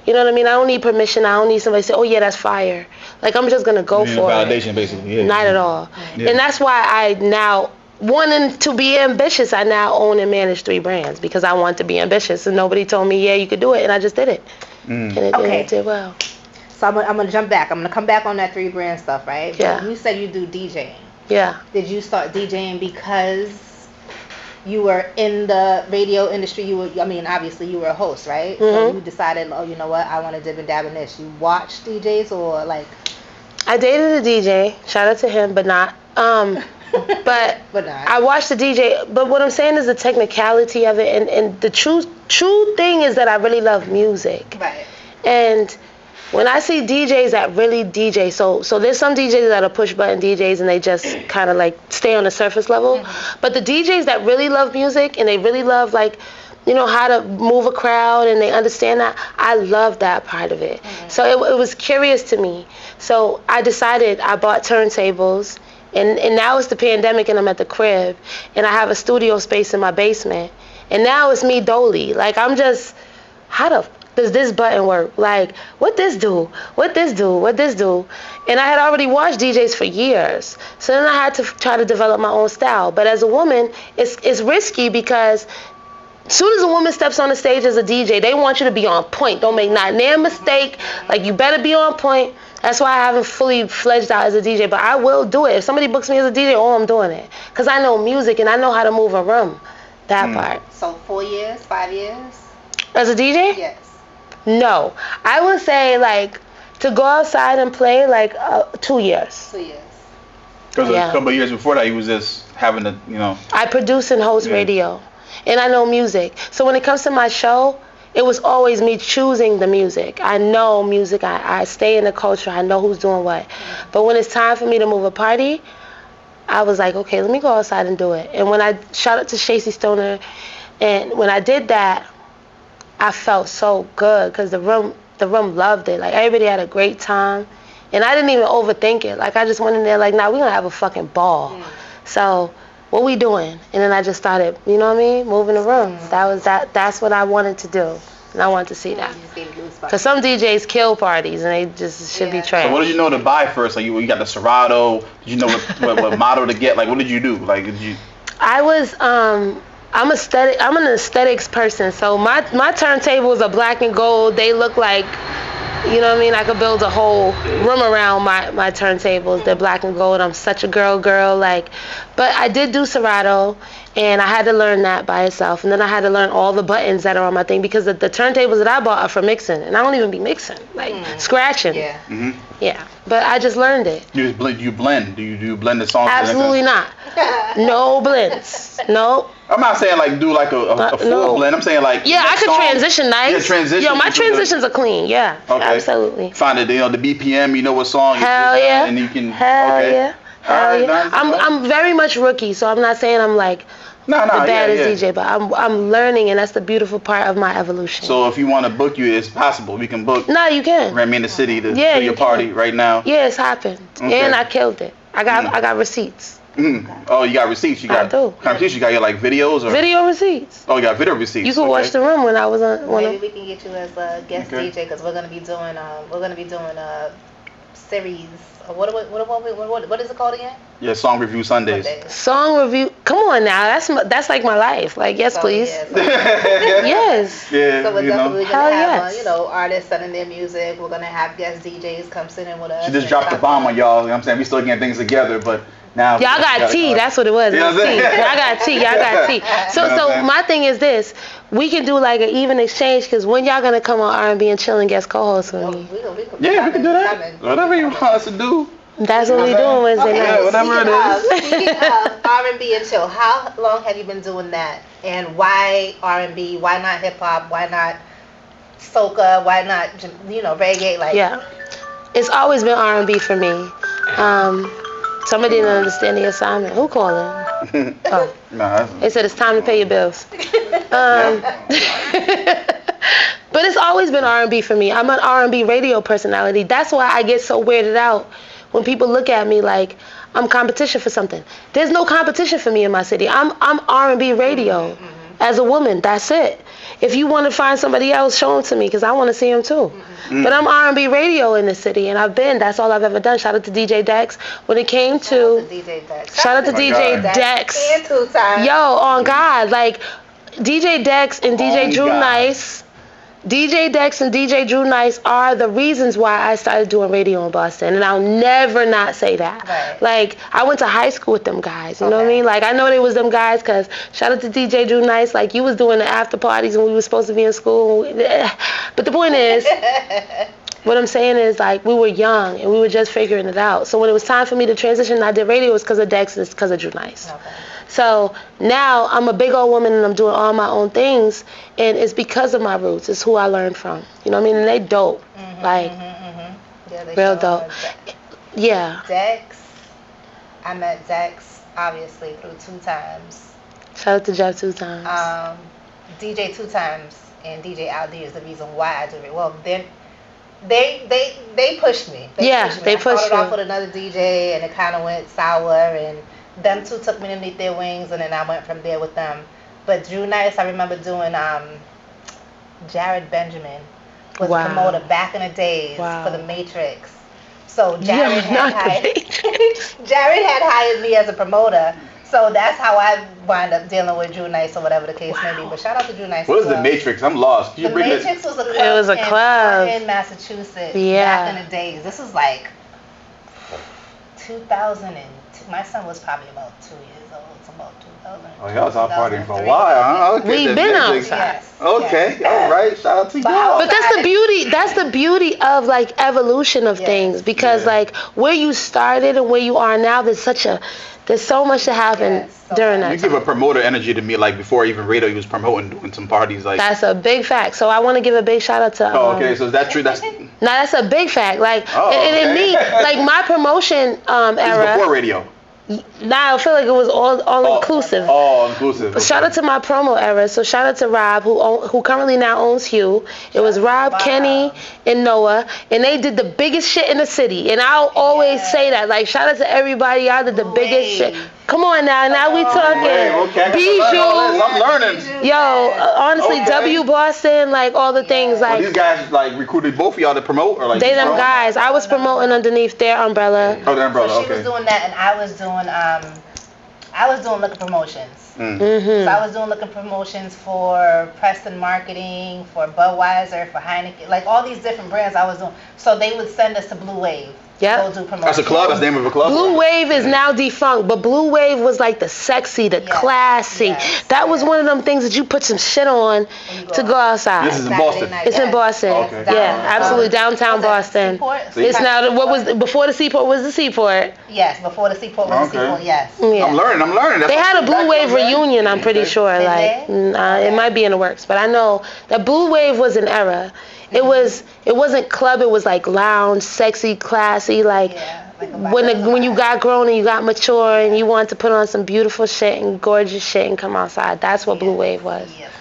You know what I mean? I don't need permission. I don't need somebody to say, oh yeah, that's fire. Like, I'm just going to go for validation, it. basically. Yeah. Not at all. Yeah. And that's why I now, wanting to be ambitious, I now own and manage 3 brands because I want to be ambitious. And nobody told me, yeah, you could do it. And I just did it. And it did well. So I'm going to jump back. I'm going to come back on that 3 brand stuff, right? Yeah. You said you do DJing. Yeah. Did you start DJing because you were in the radio industry? Obviously you were a host, right? So you decided, oh, you know what, I want to dib and dab in this. You watched DJs or like? I dated a DJ. Shout out to him, but not. But I watched the DJ. But what I'm saying is the technicality of it, and the true thing is that I really love music. Right. And when I see DJs that really DJ, so there's some DJs that are push button DJs and they just kind of like stay on the surface level. But the DJs that really love music and they really love, like, you know, how to move a crowd and they understand that, I love that part of it. So it was curious to me. So I decided, I bought turntables, and now it's the pandemic and I'm at the crib and I have a studio space in my basement. And now it's me dolly. Like, I'm just, how the does this button work? Like, what this do? What this do? What this do? And I had already watched DJs for years. So then I had to try to develop my own style. But as a woman, it's risky because as soon as a woman steps on the stage as a DJ, they want you to be on point. Don't make not a mistake. Like, you better be on point. That's why I haven't fully fledged out as a DJ. But I will do it. If somebody books me as a DJ, oh, I'm doing it. Because I know music and I know how to move a room. That part. So 4 years, 5 years? As a DJ? Yes. No, I would say, like, to go outside and play, like, 2 years. 2 years. Because a couple of years before that, he was just having to, you know. I produce and host radio, and I know music. So when it comes to my show, it was always me choosing the music. I know music. I stay in the culture. I know who's doing what. But when it's time for me to move a party, I was like, okay, let me go outside and do it. And when I shout out to Shacey Stoner, and when I did that, I felt so good because the room loved it. Like, everybody had a great time. And I didn't even overthink it. Like, I just went in there like, nah, we're going to have a fucking ball. So, what we doing? And then I just started, you know what I mean, moving the room. That's what I wanted to do. And I wanted to see that. Because some DJs kill parties and they just should be trash. So what did you know to buy first? Like, you got the Serato. Did you know what model to get? Like, what did you do? Like, did you? I was, I'm an aesthetics person, so my turntables are black and gold. They look like, you know what I mean? I could build a whole room around my turntables. They're black and gold. I'm such a girl, like. But I did do Serato, and I had to learn that by itself. And then I had to learn all the buttons that are on my thing because the turntables that I bought are for mixing, and I don't even be mixing, like scratching. Yeah. Yeah. But I just learned it. You blend? Do you blend the songs? Absolutely not. No blends. Nope. I'm not saying like do like a full blend. I'm saying like I could transition nice. Yeah, transition. Yo, my transitions are clean. Yeah, okay. Absolutely. Find it, the BPM. You know what song? Hell yeah. And you can. Hell yeah. Hell yeah. Nice. I'm very much rookie, so I'm not saying I'm like the baddest DJ, but I'm learning, and that's the beautiful part of my evolution. So if you want to book you, it's possible. We can book. No, you can. Remy in the city to do your party right now. Yeah, it's happened, and I killed it. I got receipts. Oh, you got receipts. You got. I do. Kind of receipts. You got your like videos or. Video receipts. Oh, you got video receipts. You can watch the room when I was on. Maybe we can get you as a guest DJ because we're gonna be doing a series. What is it called again? Yeah, Song Review Sundays. Song review. Come on now, that's like my life. Like, yes, please. Yes. Yeah. So we're definitely gonna have yes. artists selling their music. We're gonna have guest DJs come sit in with us. She just dropped the bomb on y'all. You know what I'm saying? We still getting things together, but now y'all got tea. That's what it was. You know what I'm saying? Y'all got tea. Y'all got tea. So my thing is this: we can do like an even exchange. Because when y'all gonna come on R&B and chill and guest co-host with me? Yeah, we can do that. Whatever you want us to do. That's what we doing Wednesday night. Yeah, whatever it is. Speaking of R&B and chill, how long have you been doing that? And why R&B? Why not hip hop? Why not soca? Why not reggae? Like, yeah, it's always been R&B for me. Somebody didn't understand the assignment. Who calling? Oh, they said it's time to pay your bills. But it's always been R&B for me. I'm an R&B radio personality. That's why I get so weirded out when people look at me like I'm competition for something. There's no competition for me in my city. I'm R&B radio as a woman. That's it. If you want to find somebody else, show them to me because I want to see them too. But I'm R&B radio in the city, and that's all I've ever done. Shout out to DJ Dex. When it came to DJ Dex. Shout out to DJ Dex. And 2 times. Yo, on God, like DJ Dex and DJ Drew Nice. DJ Dex and DJ Drew Nice are the reasons why I started doing radio in Boston, and I'll never not say that. Right. Like, I went to high school with them guys, you know what I mean? Like, I know they was them guys because shout out to DJ Drew Nice, like, you was doing the after parties when we were supposed to be in school. But the point is, what I'm saying is, like, we were young and we were just figuring it out. So when it was time for me to transition, I did radio. It was because of Dex and it's because of Drew Nice. Okay. So now I'm a big old woman and I'm doing all my own things, and it's because of my roots. It's who I learned from. You know what I mean? And they dope. Yeah, they real sure dope. are. Yeah. Dex, I met Dex obviously through 2 times. Shout out to Jeff 2 times. DJ 2 times and DJ Aldi is the reason why I do it. Well, then they pushed me. They pushed they I pushed started off you. with another DJ and it kind of went sour, and them 2 took me underneath their wings, and then I went from there with them. But Drew Nice, I remember doing Jared Benjamin was a promoter back in the days for the Matrix. So Jared had hired me as a promoter. So that's how I wind up dealing with Drew Nice or whatever the case may be. But shout out to Drew Nice. What is the Matrix? I'm lost. The Matrix was a club. It was a club in Massachusetts back in the days. This was like 2002. My son was probably about 2 years old. It's about 2000. Oh, y'all was out partying for a while, huh? Okay, We've been outside. Yes. Okay, all right. Shout out to you. But that's the beauty. That's the beauty of like evolution of things, because like where you started and where you are now, there's so much to happen during that. You give a promoter energy to me, like before even radio, he was promoting, doing some parties, like. That's a big fact. So I want to give a big shout out to. Oh, okay. So is that true? That's. Now that's a big fact. Like, and me, like my promotion era. This is before radio. Now I feel like it was all inclusive. All inclusive. Okay. Shout out to my promo era. So shout out to Rob, who currently now owns Hugh. It was Rob, Kenny, and Noah, and they did the biggest shit in the city. And I'll always say that. Like, shout out to everybody. Y'all did the biggest shit. Come on now we talking. Bijou. I'm learning. Yo, honestly, W Boston, like all the things. Like these guys like recruited both of y'all to promote, or like they them guys. I was promoting underneath their umbrella. Oh, their umbrella. So she was doing that, and I was doing liquor promotions. So I was doing liquor promotions for Preston Marketing, for Budweiser, for Heineken, like all these different brands I was doing. So they would send us to Blue Wave. Yeah. That's a club. That's the name of a club. Blue Wave is now defunct, but Blue Wave was like the sexy, the classy. That was one of them things that you put some shit on to go outside. This is in Boston. It's in Boston. Okay. Yeah, absolutely downtown Boston. It's now what was before the Seaport was the Seaport. Yes, before the Seaport was the Seaport. Yes. Yeah. I'm learning. That's they had a Blue Wave reunion. I'm pretty sure. Like it might be in the works, but I know that Blue Wave was an era. It wasn't club. It was like lounge, sexy, classy. Like when you got grown and you got mature and you wanted to put on some beautiful shit and gorgeous shit and come outside. That's what Blue Wave was. Yes.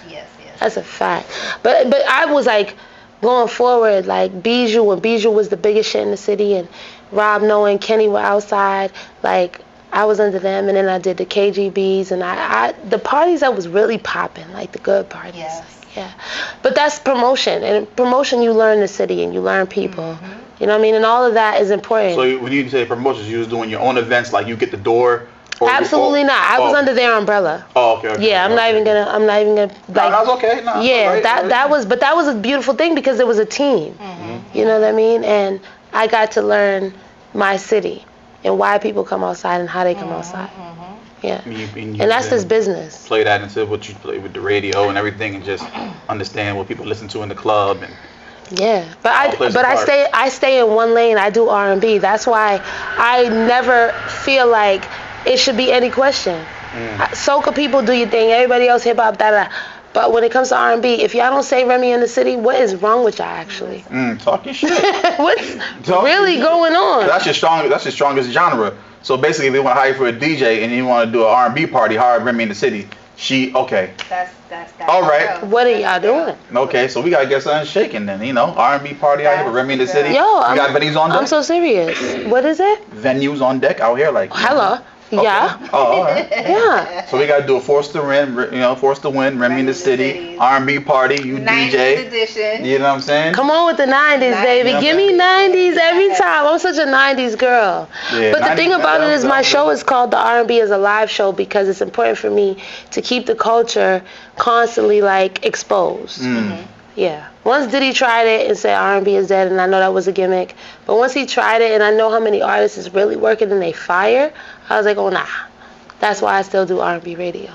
That's a fact. But I was like going forward, like Bijou, when Bijou was the biggest shit in the city, and Rob, Noah, and Kenny were outside. Like I was under them, and then I did the KGBs, and I the parties that was really popping, like the good parties. Yes. Yeah, but that's promotion, and promotion you learn the city and you learn people. You know what I mean, and all of that is important. So when you say promotions, you was doing your own events, like you get the door. Absolutely not. I was under their umbrella. Oh, okay. Yeah, I'm not even gonna like. No, that's okay. No, yeah, right, that was a beautiful thing because it was a team. You know what I mean, and I got to learn my city and why people come outside and how they come outside. Yeah, and that's this business. Play that into what you play with the radio and everything, and just understand what people listen to in the club. And yeah, but I stay in one lane. I do R&B. That's why I never feel like it should be any question. Soca people do your thing. Everybody else hip hop, da. But when it comes to R&B, if y'all don't say Remy in the city, what is wrong with y'all actually? Talk your shit. What's really going on? That's your strongest genre. So basically, if they want to hire you for a DJ and you want to do an R&B party, hire Remy in the city. Okay. That's All right. What are y'all doing? Okay, so we gotta get something shaking then. You know, R&B party out here with Remy in the city. Yo, you got venues on deck? I'm so serious. What is it? Venues on deck out here, like. Hello. Okay. Yeah. Oh, all right. Yeah. So we gotta do a Force to Win, Remy in the city, R&B party, you 90s DJ. edition. You know what I'm saying? Come on with the 90s, baby. Yeah, Give me 90s every time. I'm such a 90s girl. Yeah, but the 90s, thing about it is my that's show is called The R&B as a Live Show because it's important for me to keep the culture constantly like exposed. Yeah. Once Diddy tried it and said R&B is dead, and I know that was a gimmick, but once he tried it and I know how many artists is really working and they fire, I was like, oh nah. That's why I still do R&B radio.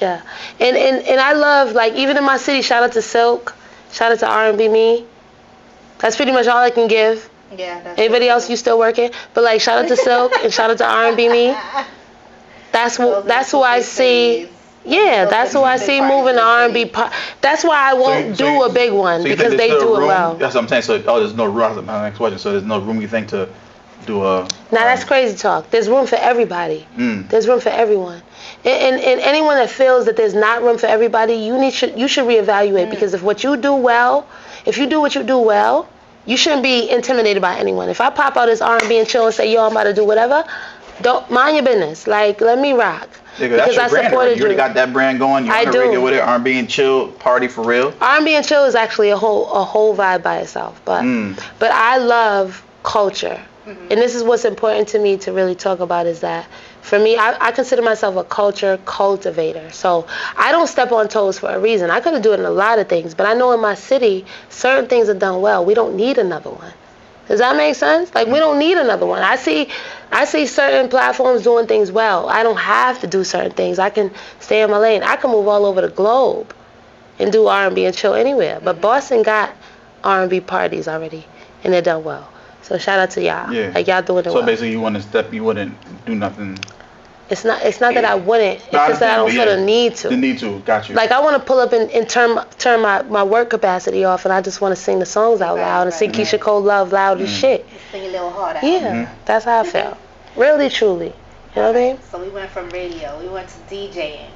Yeah. And I love, like, even in my city, shout out to Silk, shout out to R&B Me. That's pretty much all I can give. Yeah. Anybody else, you still working? But like, shout out to Silk and shout out to R&B Me. That's who I see. Yeah, that's who I see moving the R&B. That's why I won't do a big one because they do it well. That's what I'm saying. So, there's no room. That's my next question. So there's no room, you think, to do a. Now that's crazy talk. There's room for everybody. There's room for everyone. And anyone that feels that there's not room for everybody, you should reevaluate because if what you do well, if you do what you do well, you shouldn't be intimidated by anyone. If I pop out this R&B and chill and say, yo, I'm about to do whatever, don't mind your business. Like, let me rock. Yeah, because that's your brand already. You already got that brand going. You're on the radio with it. R&B and chill, party for real. R&B and chill is actually a whole vibe by itself. But I love culture. And this is what's important to me to really talk about is that for me, I consider myself a culture cultivator. So I don't step on toes for a reason. I could do it in a lot of things, but I know in my city, certain things are done well. We don't need another one. Does that make sense? Like, we don't need another one. I see certain platforms doing things well. I don't have to do certain things. I can stay in my lane. I can move all over the globe and do R&B and chill anywhere. But Boston got R&B parties already, and they're done well. So shout out to y'all. Yeah. Like, y'all doing it well. So basically, you wouldn't do nothing. It's not that I wouldn't. It's just that I don't feel the need to. The need to. Got you. Like, I want to pull up and turn my work capacity off, and I just want to sing the songs out loud and sing Keisha Cole Love loud as shit. Sing a little harder. Yeah, that's how I feel. Really, truly. You know what I mean? So we went from radio. We went to DJing.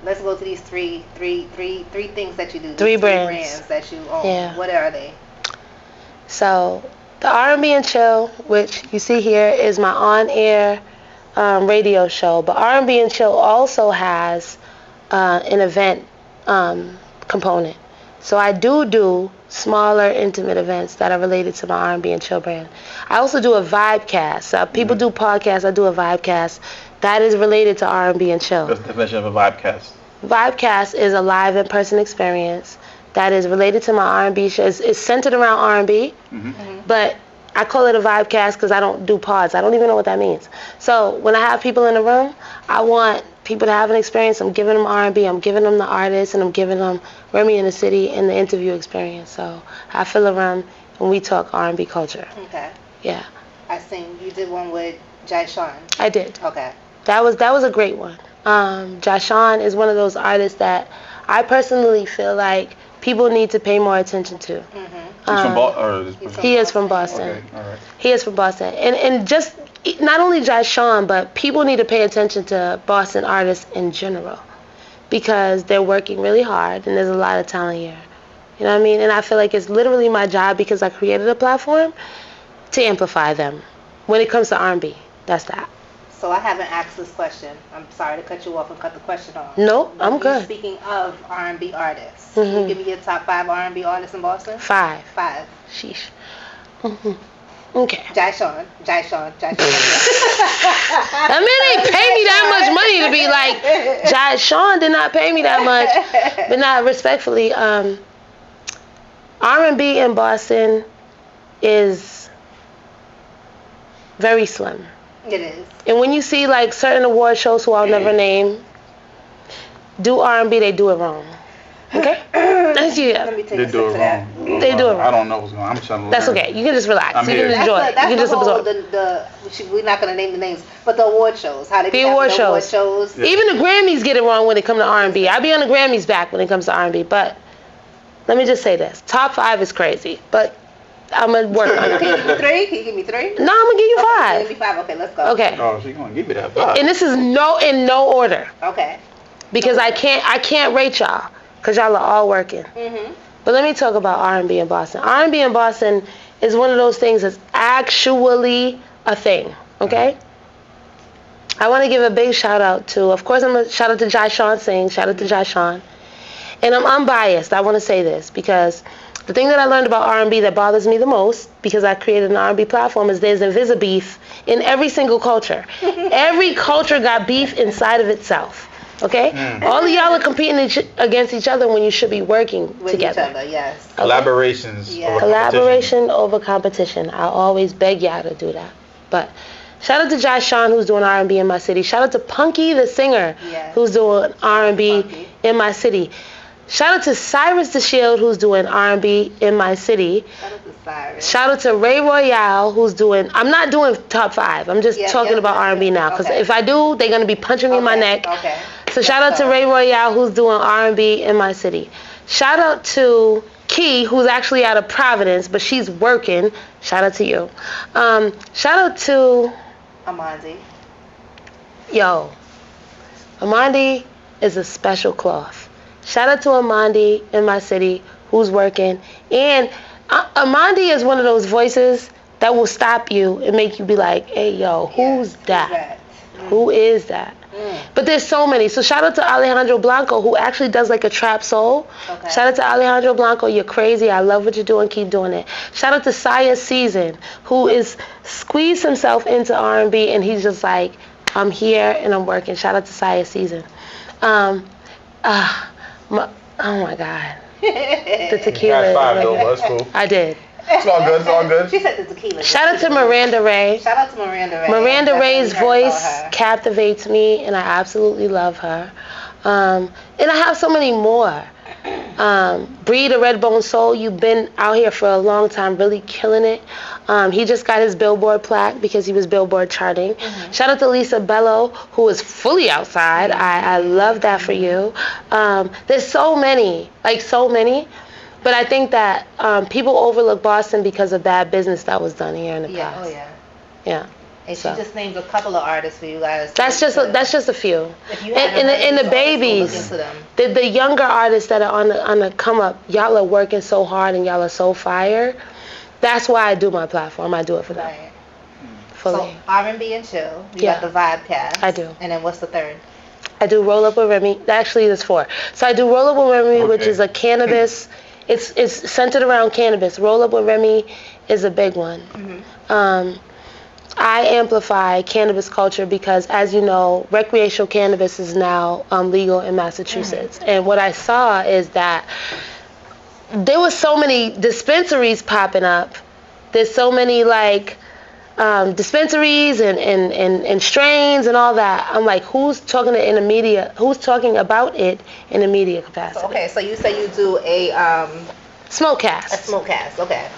Let's go to these three things that you do. Three brands that you own. Yeah. What are they? So the R&B and Chill, which you see here, is my on-air radio show. But R&B and Chill also has an event component. So I do smaller, intimate events that are related to my R&B and Chill brand. I also do a vibecast. People do podcasts. I do a vibecast that is related to R&B and Chill. What's the definition of a vibecast? Vibecast is a live in-person experience that is related to my R&B show. It's centered around R&B, but I call it a vibecast because I don't do pods. I don't even know what that means. So when I have people in the room, I want people to have an experience. I'm giving them R&B, I'm giving them the artist, and I'm giving them Remy in the City and the interview experience. So I feel around when we talk R&B culture. Okay. Yeah. I seen you did one with Jai Sean. I did. Okay. That was a great one. Jai Sean is one of those artists that I personally feel like people need to pay more attention to. He's from Boston? He is from Boston. Okay, all right. He is from Boston. And just not only Jai Sean, but people need to pay attention to Boston artists in general because they're working really hard and there's a lot of talent here. You know what I mean? And I feel like it's literally my job because I created a platform to amplify them when it comes to R&B. That's that. So I haven't asked this question. I'm sorry to cut you off and cut the question off. No, I'm good. Speaking of R&B artists, can you give me your top 5 R&B artists in Boston? 5. Sheesh. Okay. Jai Sean. I mean, they pay me that much money to be like, Jai Sean did not pay me that much. But not respectfully, R&B in Boston is very slim. It is. And when you see like certain award shows who I'll never name do R&B, they do it wrong. Okay? Yeah. Let me take a sip to that. They do it wrong. I don't know what's going on. I'm trying to learn. That's okay. You can just relax. I'm you here. can enjoy it. You can just absorb. We're not going to name the names, but the award shows. How they the award shows. Yeah. Even the Grammys get it wrong when it comes to R&B. I be on the Grammys back when it comes to R&B. But let me just say this. Top 5 is crazy. But I'm going to work on it. Can you give me 3? No, I'm going to give you 5. Give me 5. Okay, let's go. Okay. Oh, she's going to give me that 5. And this is in no order. Okay. because I can't rate y'all because y'all are all working. But let me talk about R&B in Boston. R&B in Boston is one of those things that's actually a thing. Okay. I want to give a big shout out to, of course, I'm gonna shout out to Jai Sean Singh. Shout out to Jai Sean. And I'm unbiased. I want to say this because the thing that I learned about R&B that bothers me the most, because I created an R&B platform, is there's beef in every single culture. Every culture got beef inside of itself. Okay? All of y'all are competing against each other when you should be working with together. each other, yes. Okay? Collaborations. Yeah. Collaboration over competition. I always beg y'all to do that. But shout out to Jai Sean, who's doing R&B in my city. Shout out to Punky, the singer, who's doing R&B in my city. Shout out to Cyrus the Shield, who's doing R&B in my city. Shout out to Cyrus. Shout out to Ray Royale, who's doing, I'm not doing top 5. I'm just talking about R&B now. Because if I do, they're going to be punching me in my neck. Okay. So shout out to Ray Royale, who's doing R&B in my city. Shout out to Key, who's actually out of Providence, but she's working. Shout out to you. Shout out to Amandi. Yo, Amandi is a special cloth. Shout out to Amandi in my city who's working. And Amandi is one of those voices that will stop you and make you be like, hey, yo, who's that? Who is that? But there's so many. So shout out to Alejandro Blanco, who actually does like a trap soul. Shout out to Alejandro Blanco. You're crazy. I love what you're doing. Keep doing it. Shout out to Saya Season, who is squeezed himself into R&B, and he's just like, I'm here and I'm working. Shout out to Saya Season. Oh my God. The tequila. You got 5 though, that's cool. I did. It's all good, it's all good. She said the tequila. Shout out to Miranda Ray. Shout out to Miranda Ray. Miranda Ray's voice captivates me, and I absolutely love her. And I have so many more. Bree, the Redbone Soul, you've been out here for a long time, really killing it. He just got his Billboard plaque because he was Billboard charting. Shout out to Lisa Bello, who is fully outside. I love that for you. There's so many, like so many. But I think that people overlook Boston because of bad business that was done here in the past. Oh yeah. Yeah. And she just named a couple of artists for you guys. That's just a few. If you and the babies, the younger artists that are on the come up, y'all are working so hard and y'all are so fire. That's why I do my platform. I do it for them. Right. Fully. So R&B and chill. You got the Vibecast. I do. And then what's the third? I do Roll Up with Remy. Actually, there's 4. So I do Roll Up with Remy, which is a cannabis. It's centered around cannabis. Roll Up with Remy is a big one. I amplify cannabis culture because, as you know, recreational cannabis is now legal in Massachusetts. And what I saw is that there was so many dispensaries popping up. There's so many dispensaries and strains and all that. I'm like, who's talking about it in a media capacity? So you say you do a Smokecast. A Smokecast, okay.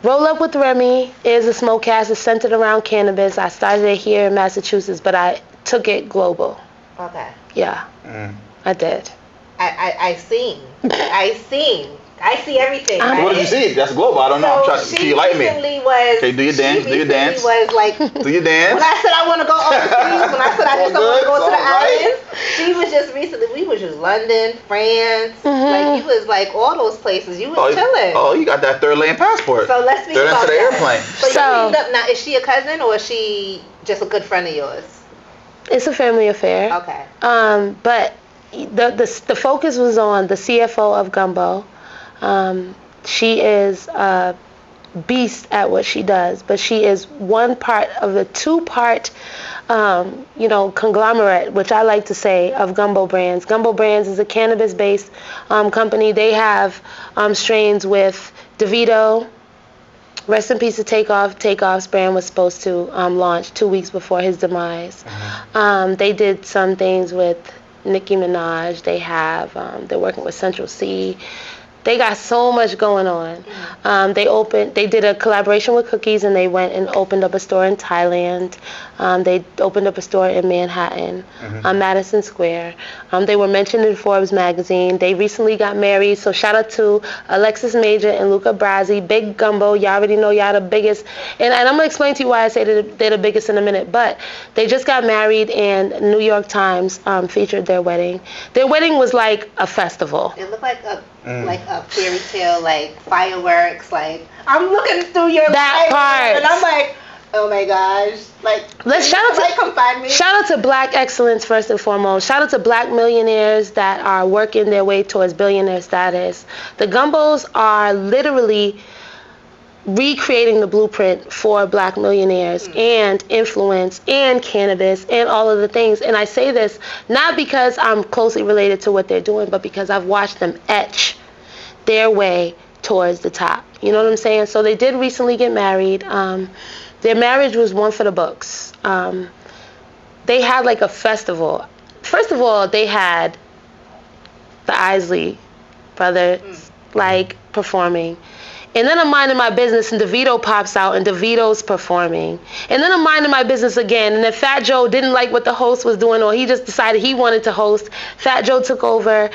Roll Up with Remy is a Smokecast. It's centered around cannabis. I started it here in Massachusetts, but I took it global. Okay. Yeah, I did. I seen. I see everything. Right? What did you see? That's global. I don't know. I'm trying to see you like me. Okay, do your dance. Do your dance. Was like, do your dance. When I said I want to go overseas, when I said I just want to go to the islands, she was just recently. We was just London, France. Like you was like all those places. You was chilling. Oh, you got that 3rd lane passport. So let's speak about to the airplane. So you meet up now. Is she a cousin or is she just a good friend of yours? It's a family affair. Okay. But the focus was on the CFO of Gumbo. She is a beast at what she does, but she is one part of the 2-part, conglomerate, which I like to say, of Gumbo Brands. Gumbo Brands is a cannabis-based company. They have strains with DeVito. Rest in peace to Takeoff. Takeoff's brand was supposed to launch 2 weeks before his demise. They did some things with Nicki Minaj. They have, they're working with Central C. They got so much going on. They did a collaboration with Cookies, and they went and opened up a store in Thailand. They opened up a store in Manhattan, on Madison Square. They were mentioned in Forbes magazine. They recently got married, so shout out to Alexis Major and Luca Brasi, Big Gumbo. Y'all already know y'all the biggest. And I'm going to explain to you why I say they're the biggest in a minute. But they just got married, and New York Times featured their wedding. Their wedding was like a festival. It looked like a fairy tale, like fireworks. Like, I'm looking through your that part, and I'm like, oh my gosh! Like, shout out to Black excellence first and foremost. Shout out to Black millionaires that are working their way towards billionaire status. The Gumbos are literally recreating the blueprint for Black millionaires and influence and cannabis and all of the things. And I say this not because I'm closely related to what they're doing, but because I've watched them etch their way towards the top. You know what I'm saying? So they did recently get married. Their marriage was one for the books. They had like a festival. First of all, they had the Isley brothers like performing. And then I'm minding my business, and DeVito pops out, and DeVito's performing. And then I'm minding my business again, and then Fat Joe didn't like what the host was doing, or he just decided he wanted to host. Fat Joe took over.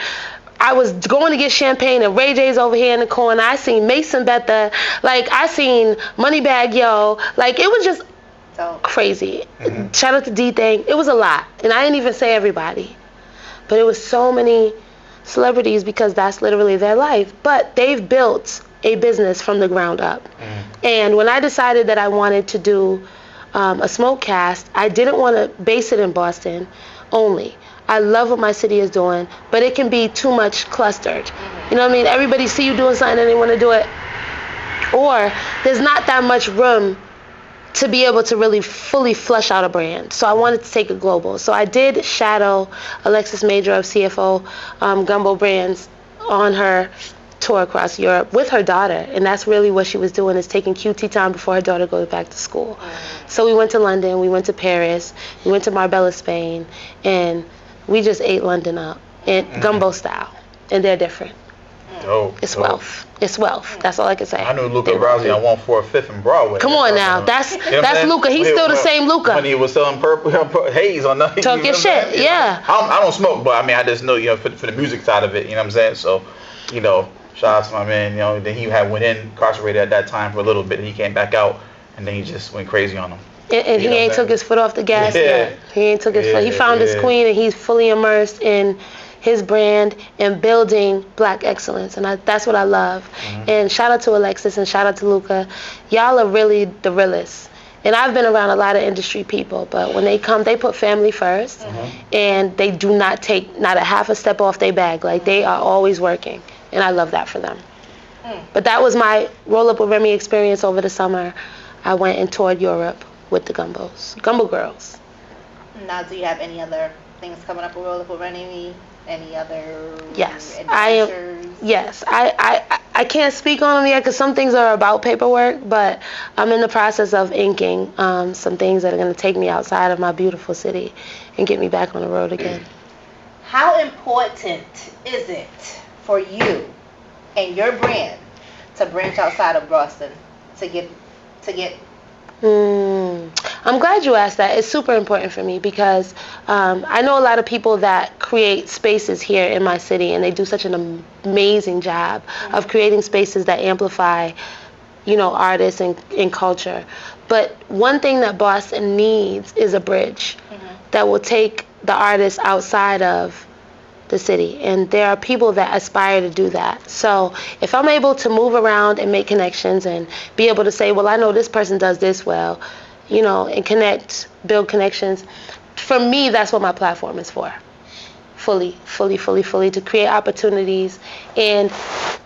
I was going to get champagne, and Ray J's over here in the corner. I seen Mason Betha. Like, I seen Moneybag Yo. Like, it was just crazy. Shout out to D-Thing. It was a lot. And I didn't even say everybody. But it was so many celebrities because that's literally their life. But they've built a business from the ground up. And when I decided that I wanted to do a smoke cast, I didn't want to base it in Boston only. I love what my city is doing, but it can be too much clustered. You know what I mean? Everybody see you doing something and they want to do it. Or there's not that much room to be able to really fully flesh out a brand. So I wanted to take it global. So I did shadow Alexis Major of CFO Gumbo Brands on her tour across Europe with her daughter, and that's really what she was doing, is taking QT time before her daughter goes back to school. So we went to London, we went to Paris, we went to Marbella, Spain, and we just ate London up in Gumbo style, and they're different. It's wealth. It's wealth. That's all I can say. I knew Luca Brasi on 145th and Broadway. Come on now, that's Luca. He's still the same Luca. When he was selling purple haze on the. Talk your shit, yeah. I don't smoke, but I mean, I just know, for the music side of it. You know what I'm saying? So, shout out to my man. Then he went incarcerated at that time for a little bit, and he came back out, and then he just went crazy on him. And he ain't took his foot off the gas yet. He ain't took his foot. He found his queen, and he's fully immersed in his brand and building Black excellence, and that's what I love. And shout out to Alexis and shout out to Luca. Y'all are really the realest. And I've been around a lot of industry people, but when they come, they put family first, and they do not take not a half a step off their bag. Like, they are always working, and I love that for them. But that was my Roll Up with Remy experience over the summer. I went and toured Europe with the Gumbos, Gumbo Girls. Now, do you have any other things coming up with Roll Up with Remy? Any other Yes, adventures? I can't speak on them yet because some things are about paperwork, but I'm in the process of inking some things that are going to take me outside of my beautiful city and get me back on the road again. How important is it for you and your brand to branch outside of Boston to get I'm glad you asked that. It's super important for me because I know a lot of people that create spaces here in my city, and they do such an amazing job of creating spaces that amplify, artists and culture. But one thing that Boston needs is a bridge that will take the artists outside of the city, and there are people that aspire to do that. So if I'm able to move around and make connections and be able to say, well, I know this person does this well, and build connections, for me, that's what my platform is for. Fully, to create opportunities and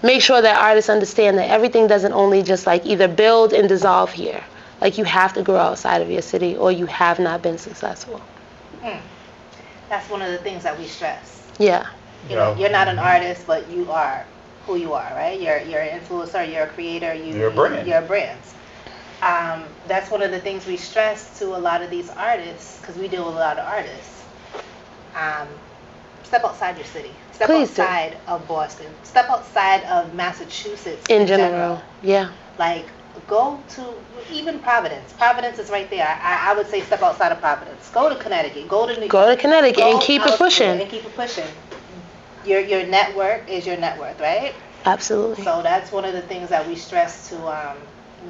make sure that artists understand that everything doesn't only just either build and dissolve here. Like, you have to grow outside of your city or you have not been successful. That's one of the things that we stress. Yeah. You're not an artist, but you are who you are, right? You're an influencer, you're a creator, you're a brand. You're a brand. That's one of the things we stress to a lot of these artists, because we deal with a lot of artists. step outside your city. Step Please do. outside of Boston. Step outside of Massachusetts In general. Yeah. Like, go to even Providence. Providence is right there. I would say step outside of Providence. Go to Connecticut. Go to New York. Go to Connecticut and keep it elsewhere pushing. And keep it pushing. Your network is your net worth, right? Absolutely. So that's one of the things that we stress to.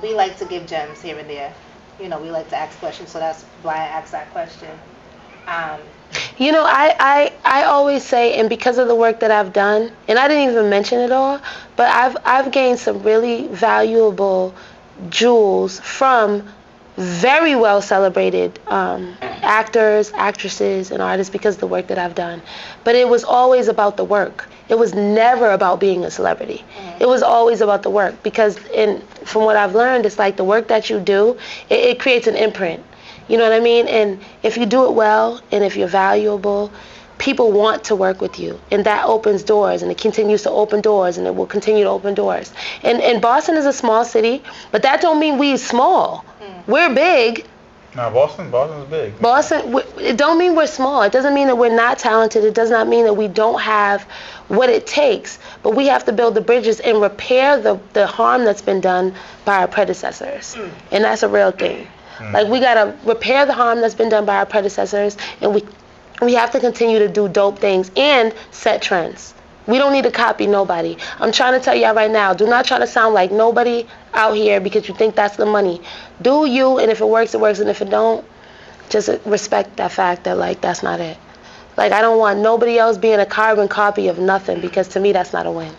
We like to give gems here and there. You know, we like to ask questions, so that's why I asked that question. You know, I always say, and because of the work that I've done, and I didn't even mention it all, but I've gained some really valuable jewels from very well celebrated actors, actresses, and artists because of the work that I've done. But it was always about the work. It was never about being a celebrity. It was always about the work because from what I've learned, it's like the work that you do, it creates an imprint. You know what I mean? And if you do it well and if you're valuable, people want to work with you. And that opens doors and it continues to open doors and it will continue to open doors. And Boston is a small city, but that don't mean we small. We're big. No, Boston's big. Boston, it don't mean we're small. It doesn't mean that we're not talented. It does not mean that we don't have what it takes. But we have to build the bridges and repair the harm that's been done by our predecessors. And that's a real thing. Like, we got to repair the harm that's been done by our predecessors, and we have to continue to do dope things and set trends. We don't need to copy nobody. I'm trying to tell y'all right now, do not try to sound like nobody out here because you think that's the money. Do you, and if it works, it works, and if it don't, just respect that fact that, like, that's not it. Like, I don't want nobody else being a carbon copy of nothing because to me that's not a win.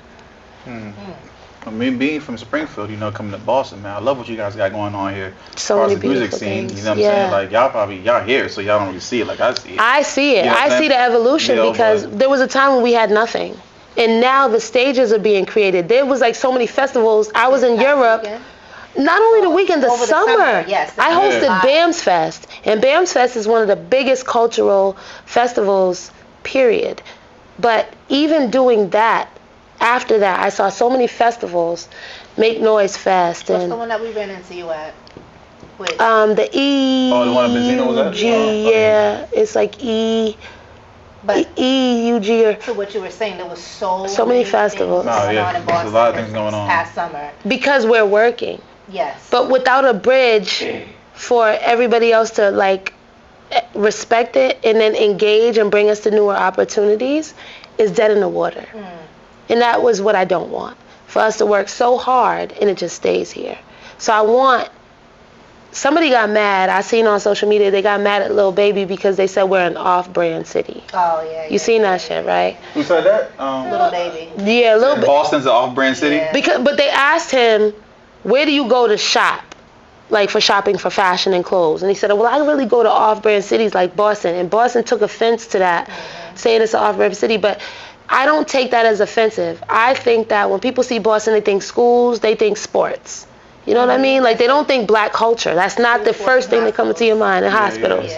Me being from Springfield, you know, coming to Boston, man, I love what you guys got going on here. So many beautiful music scene, things. you know what I'm saying? Like, y'all here, so y'all don't really see it like I see it. I see it. You know I see the evolution because there was a time when we had nothing. And now the stages are being created. There was like so many festivals. I was in Europe. Not only the weekend, the summer. Yes. I hosted BAMS Fest. And BAMS Fest is one of the biggest cultural festivals, period. But even doing that, after that, I saw so many festivals, Make Noise Fest. What's the one that we ran into you at? With? The E. Oh, the one in Benzino was at? G, yeah. It's like EUG or. So what you were saying, there was so many festivals. Going on in Boston. There's a lot of things going on. Past summer. Because we're working. Yes. But without a bridge for everybody else to like respect it and then engage and bring us to newer opportunities, is dead in the water. And that was what I don't want. For us to work so hard and it just stays here. So I want, somebody got mad, I seen on social media, they got mad at Lil Baby because they said we're an off-brand city. Oh, yeah. You seen that shit, right? Who said that? Lil Baby. Yeah, Lil Baby. Boston's an off-brand city? Yeah. But they asked him, where do you go to shop? Like for shopping for fashion and clothes. And he said, well, I really go to off-brand cities like Boston. And Boston took offense to that, saying it's an off-brand city. But I don't take that as offensive. I think that when people see Boston, they think schools, they think sports. You know what I mean? Like, they don't think black culture. That's not the first thing that comes to your mind in hospitals.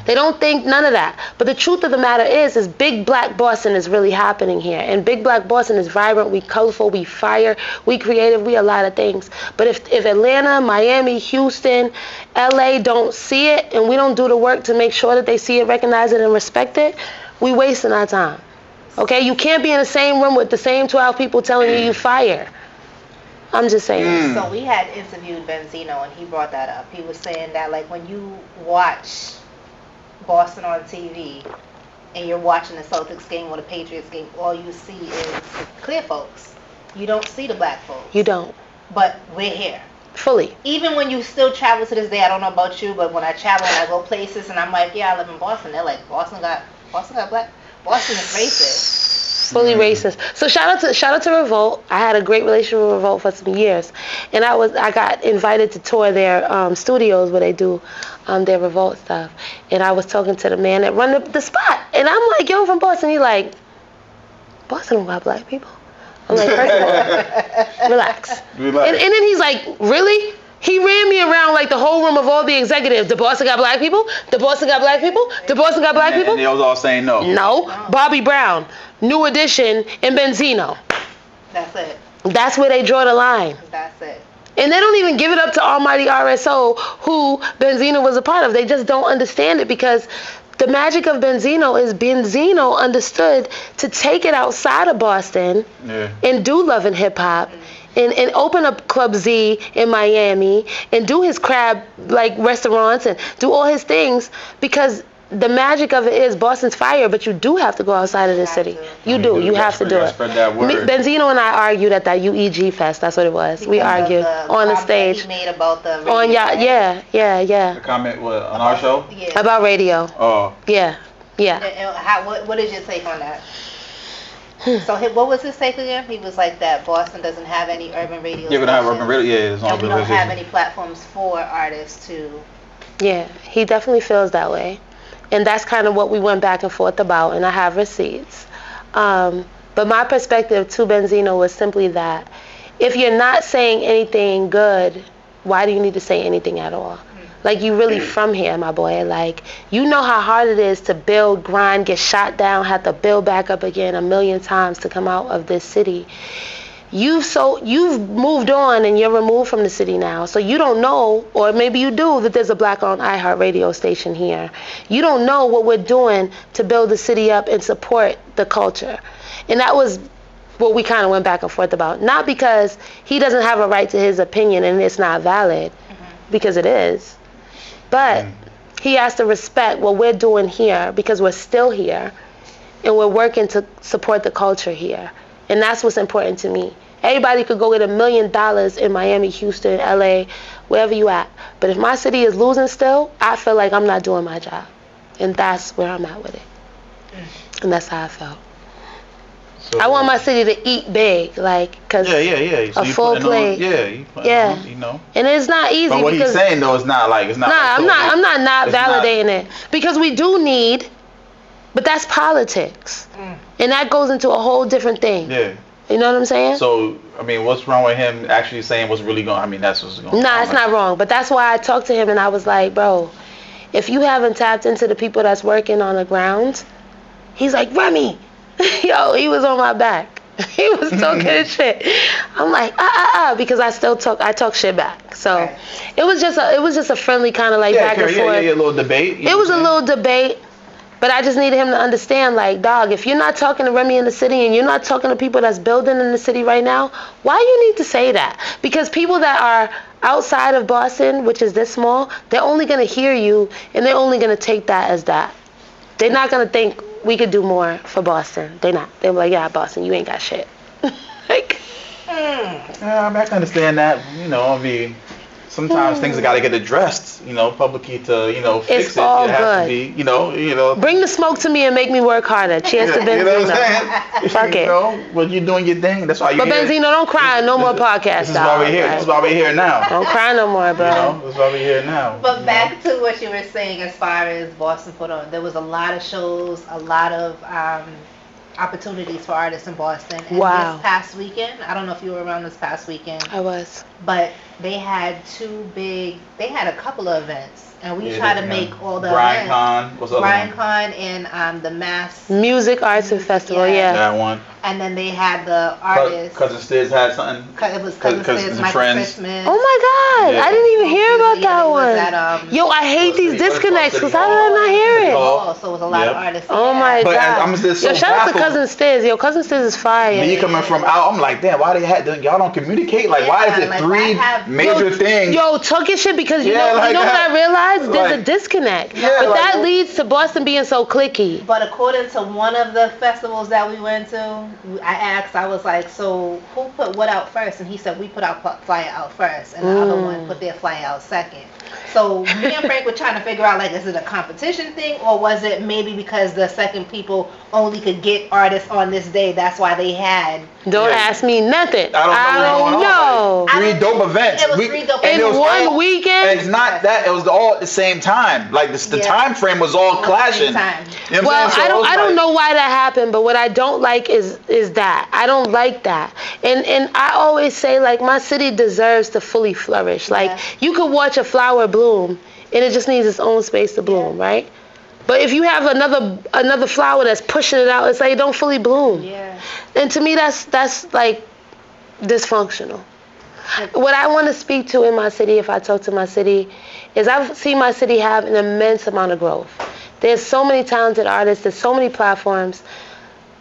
They don't think none of that. But the truth of the matter is big black Boston is really happening here. And big black Boston is vibrant, we colorful, we fire, we creative, we a lot of things. But if Atlanta, Miami, Houston, LA don't see it and we don't do the work to make sure that they see it, recognize it, and respect it, we wasting our time. Okay? You can't be in the same room with the same 12 people telling you fire. I'm just saying. So we had interviewed Benzino and he brought that up. He was saying that, like, when you watch Boston on TV and you're watching the Celtics game or the Patriots game, all you see is clear folks. You don't see the black folks. You don't. But we're here. Fully. Even when you still travel to this day, I don't know about you, but when I travel and I go places and I'm like, yeah, I live in Boston, they're like, Boston got black. Boston is racist. Fully racist. So shout out to Revolt. I had a great relationship with Revolt for some years, and I got invited to tour their studios where they do their Revolt stuff. And I was talking to the man that run the spot, and I'm like, yo, I'm from Boston. He like, Boston don't got black people. I'm like, first of all, relax. And then he's like, really? He ran me around like the whole room of all the executives. The Boston got black people? The Boston got black people? The Boston got black people? And they was all saying no. No. Bobby Brown, New Edition, and Benzino. That's it. That's where they draw the line. That's it. And they don't even give it up to Almighty RSO, who Benzino was a part of. They just don't understand it because The magic of Benzino is Benzino understood to take it outside of Boston and do Love and Hip Hop and open up Club Z in Miami and do his crab like restaurants and do all his things, because the magic of it is Boston's fire, but you do have to go outside of the city. You do. You have to do it. Benzino and I argued at that UEG Fest. That's what it was. We argued on the stage. He made about the radio. On yeah. The comment on our show? Yeah. About radio. Oh. Yeah. What is your take on that? So what was his take again? He was like that Boston doesn't have any urban radio stations. Yeah, we don't have urban radio. Yeah, it's and we don't have any platforms for artists to. Yeah, he definitely feels that way. And that's kind of what we went back and forth about, and I have receipts. But my perspective to Benzino was simply that if you're not saying anything good, why do you need to say anything at all? Like, you really from here, my boy. Like, you know how hard it is to build, grind, get shot down, have to build back up again 1,000,000 times to come out of this city. You've moved on and you're removed from the city now, so you don't know, or maybe you do, that there's a black-owned iHeart radio station here. You don't know what we're doing to build the city up and support the culture. And that was what we kind of went back and forth about. Not because he doesn't have a right to his opinion and it's not valid, because it is, but he has to respect what we're doing here, because we're still here and we're working to support the culture here. And that's what's important to me. Everybody could go get $1 million in Miami, Houston, LA, wherever you at. But if my city is losing still, I feel like I'm not doing my job. And that's where I'm at with it. And that's how I felt. So, I want my city to eat big, like, cause so a full plate. On, you know. And it's not easy. But what he's saying though, it's not. Nah, I'm not validating it, because we do need. But that's politics. And that goes into a whole different thing. Yeah. You know what I'm saying? So, I mean, what's wrong with him actually saying what's really going on? I mean, that's what's going on. Nah, it's not wrong. But that's why I talked to him and I was like, bro, if you haven't tapped into the people that's working on the ground, he's like, Remy. Yo, he was on my back. He was talking shit. I'm like, because I talk shit back. So it was just a friendly kind of like back and forth. Yeah, a little debate. It was a little debate. But I just needed him to understand, like, dog, if you're not talking to Remy in the city and you're not talking to people that's building in the city right now, why you need to say that? Because people that are outside of Boston, which is this small, they're only going to hear you and they're only going to take that as that. They're not going to think we could do more for Boston. They're not. They're like, yeah, Boston, you ain't got shit. Like, yeah, I mean, I can understand that. You know, I mean, sometimes things have got to get addressed, you know, publicly to, you know, fix it's it. all it has good. To be, you know. Bring the smoke to me and make me work harder. Cheers to Benzino. You know what I'm saying? Fuck it. You know, when you're doing your thing, that's why you. But Benzino, don't cry. No more podcasts. This is why we're here. Right? This is why we're here now. Don't cry no more, bro. You know, this is why we're here now. But back to what you were saying as far as Boston put on, there was a lot of shows, a lot of opportunities for artists in Boston. And this past weekend, I don't know if you were around this past weekend. I was. But they had a couple of events. And we try to make all the events. Brian Con and the Mass Music Arts and Festival, That one. And then they had the artists. Cousin Stiz had something. It was Cousin Stiz, Michael Christmas. Oh my God! Yeah. I didn't even hear about that one. Yo, I hate these disconnects because how did I not hear it? So it was a lot of artists. Oh my God! I'm just so yo, shout out to Cousin Stiz. Yo, Cousin Stiz is fire. Me coming from out, I'm like, damn, why y'all don't communicate? Like, why is it three major things? Yo, talk your shit because you know what I realized? There's a disconnect. But that leads to Boston being so cliquey. But according to one of the festivals that we went to, I asked, I was like, so who put what out first? And he said, we put our flyer out first, and the other one put their flyer out second. So me and Frank were trying to figure out, like, is it a competition thing, or was it maybe because the second people only could get artists on this day, that's why they had... Don't ask me nothing. I don't know. Like, 3 dope events. It was 3 dope events. In one weekend? It's not that. It was all at the same time. Like, the time frame was all clashing. You know well, I don't know why that happened, but what I don't like is that. I don't like that. And I always say, like, my city deserves to fully flourish. Like, you could watch a flower bloom, and it just needs its own space to bloom, right? But if you have another flower that's pushing it out, it's like it don't fully bloom. Yeah. And to me, that's like dysfunctional. What I want to speak to in my city, if I talk to my city, is I've seen my city have an immense amount of growth. There's so many talented artists. There's so many platforms.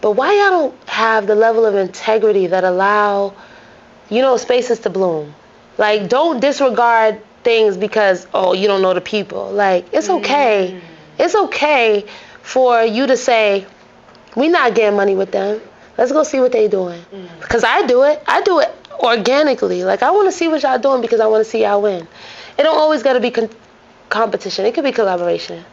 But why y'all don't have the level of integrity that allow, spaces to bloom? Like, don't disregard things because, you don't know the people. Like, it's okay. It's okay for you to say, we not getting money with them. Let's go see what they doing. Because I do it. I do it organically. Like, I want to see what y'all doing because I want to see y'all win. It don't always got to be competition. It could be collaboration.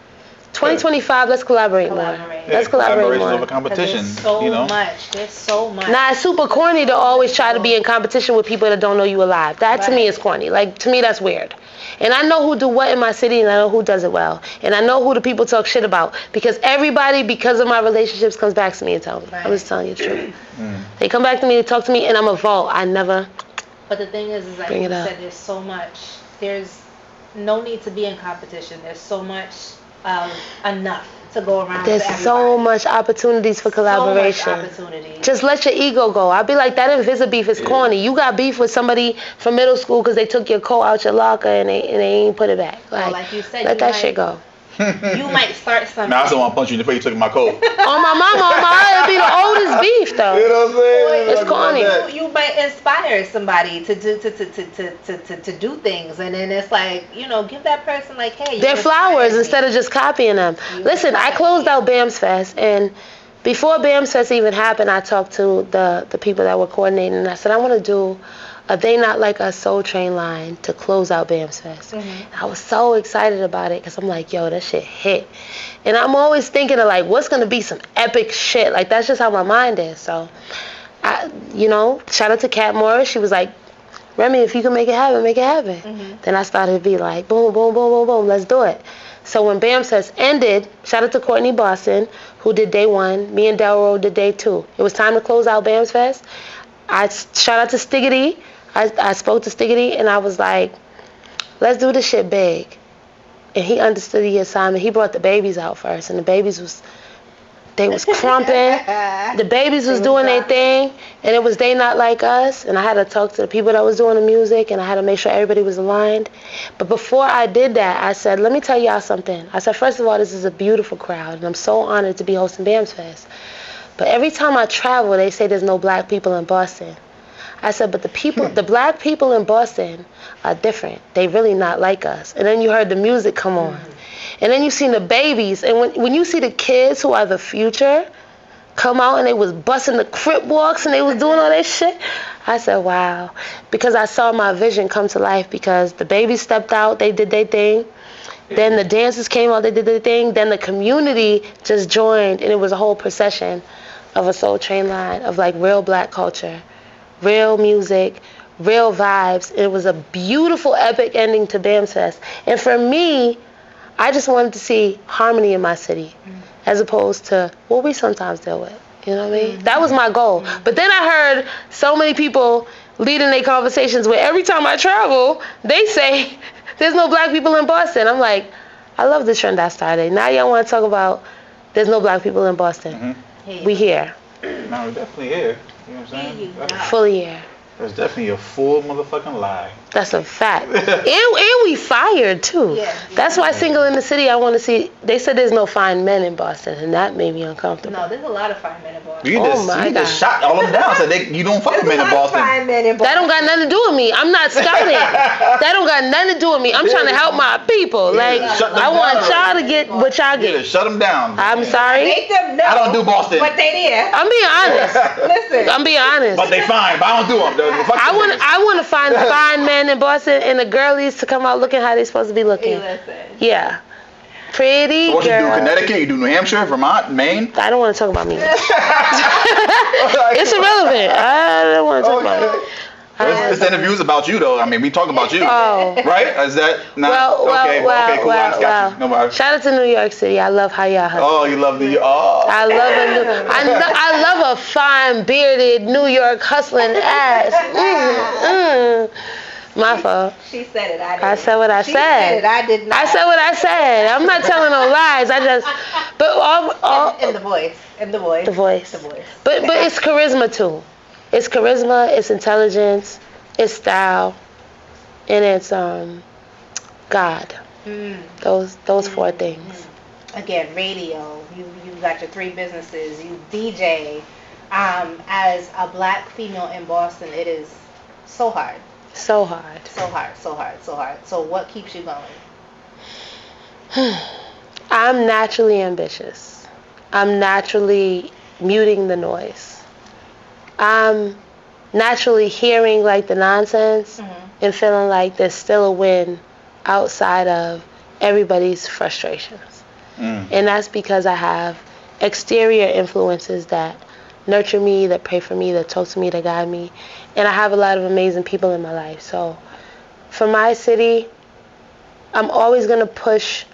2025, let's collaborate more. Let's collaborate more. Over competition. There's so much. There's so much. Nah, it's super corny to always try to be in competition with people that don't know you alive. That to me is corny. Like, to me, that's weird. And I know who do what in my city, and I know who does it well. And I know who the people talk shit about. Because everybody, because of my relationships, comes back to me and tells me. I'm just telling you the truth. They come back to me, they talk to me, and I'm a vault. I never But the thing is like you said, there's so much. There's no need to be in competition. There's so much enough to go around. There's so much opportunities for collaboration. So much opportunity. Just let your ego go. I'd be like, that Invisa beef is corny. You got beef with somebody from middle school because they took your coat out your locker and they ain't put it back. Like you said, let that shit go. You might start something. Now I still want to punch you in the face. You took my coat. On my mama, it'd be the oldest beef though. You know what I'm saying? It's corny. You might inspire somebody to do things, and then it's like, give that person like, hey, they're flowers instead of just copying them. Listen, I closed out BAMS Fest, and before BAMS Fest even happened, I talked to the people that were coordinating, and I said, I want to do a They Not Like Us Soul Train line to close out BAMS Fest. I was so excited about it because I'm like, yo, that shit hit. And I'm always thinking of like, what's going to be some epic shit? Like, that's just how my mind is. So, shout out to Kat Morris. She was like, Remy, if you can make it happen, make it happen. Then I started to be like, boom, boom, boom, boom, boom, let's do it. So when BAMS Fest ended, shout out to Courtney Boston, who did day one. Me and Delro did day two. It was time to close out BAMS Fest. Shout out to Stiggity. I spoke to Stiggity and I was like, let's do this shit big. And he understood the assignment. He brought the babies out first, and the babies was crumping. The babies was doing their thing, and it was They Not Like Us, and I had to talk to the people that was doing the music, and I had to make sure everybody was aligned. But before I did that, I said, let me tell y'all something. I said, first of all, this is a beautiful crowd, and I'm so honored to be hosting BAMS Fest. But every time I travel, they say there's no black people in Boston. I said, but the black people in Boston are different. They really not like us. And then you heard the music come on. And then you seen the babies. And when you see the kids who are the future come out and they was busting the crip walks and they was doing all that shit, I said, wow. Because I saw my vision come to life because the babies stepped out, they did their thing. Then the dancers came out, they did their thing. Then the community just joined, and it was a whole procession of a Soul Train line of like real black culture. Real music, real vibes. It was a beautiful, epic ending to BAMS Fest. And for me, I just wanted to see harmony in my city, as opposed to what we sometimes deal with. You know what I mean? That was my goal. But then I heard so many people leading their conversations where every time I travel, they say, there's no black people in Boston. I'm like, I love the trend I started. Now y'all want to talk about there's no black people in Boston. We here. No, we're definitely here. You know what I'm saying? Fully here. That's definitely a full motherfucking lie. That's a fact. and we fired too. Yeah. That's why Single in the City, I want to see. They said there's no fine men in Boston, and that made me uncomfortable. No, there's a lot of fine men in Boston. You just shot all of them down. Said you don't fuck with men in Boston. That don't got nothing to do with me. I'm not scouting. That don't got nothing to do with me. I'm trying to help my people. Like, I want y'all to get what y'all get. Shut them down. I'm sorry. Make them know. I don't do Boston. But they there. I'm being honest. Listen. I'm being honest. But they fine. But I don't do them. I want to find the fine men in Boston and the girlies to come out looking how they supposed to be looking. Yeah. Pretty what girl. You do Connecticut? You do New Hampshire, Vermont, Maine? I don't want to talk about me. It's irrelevant. I don't want to talk about it. This interview is about you, though. I mean, we talk about you. Oh. Right? Is that not? Okay, cool. I just got you. No worries. Shout out to New York City. I love how y'all hustle. Oh, you love New York. Oh. I love a fine, bearded New York hustling ass. My fault. She said it. I didn't. I said what I said. She said it. I did not. I said what I said. I'm not telling no lies. But all and the voice. And the voice. The voice. The voice. But it's charisma too. It's charisma, it's intelligence, it's style, and it's God. Those four things. again, radio, you got your 3 businesses, you DJ. As a black female in Boston, it is so hard. So hard. So hard, so hard, so hard. So what keeps you going? I'm naturally ambitious. I'm naturally muting the noise. I'm naturally hearing like the nonsense and feeling like there's still a win outside of everybody's frustrations. And that's because I have exterior influences that nurture me, that pray for me, that talk to me, that guide me. And I have a lot of amazing people in my life. So for my city, I'm always going to push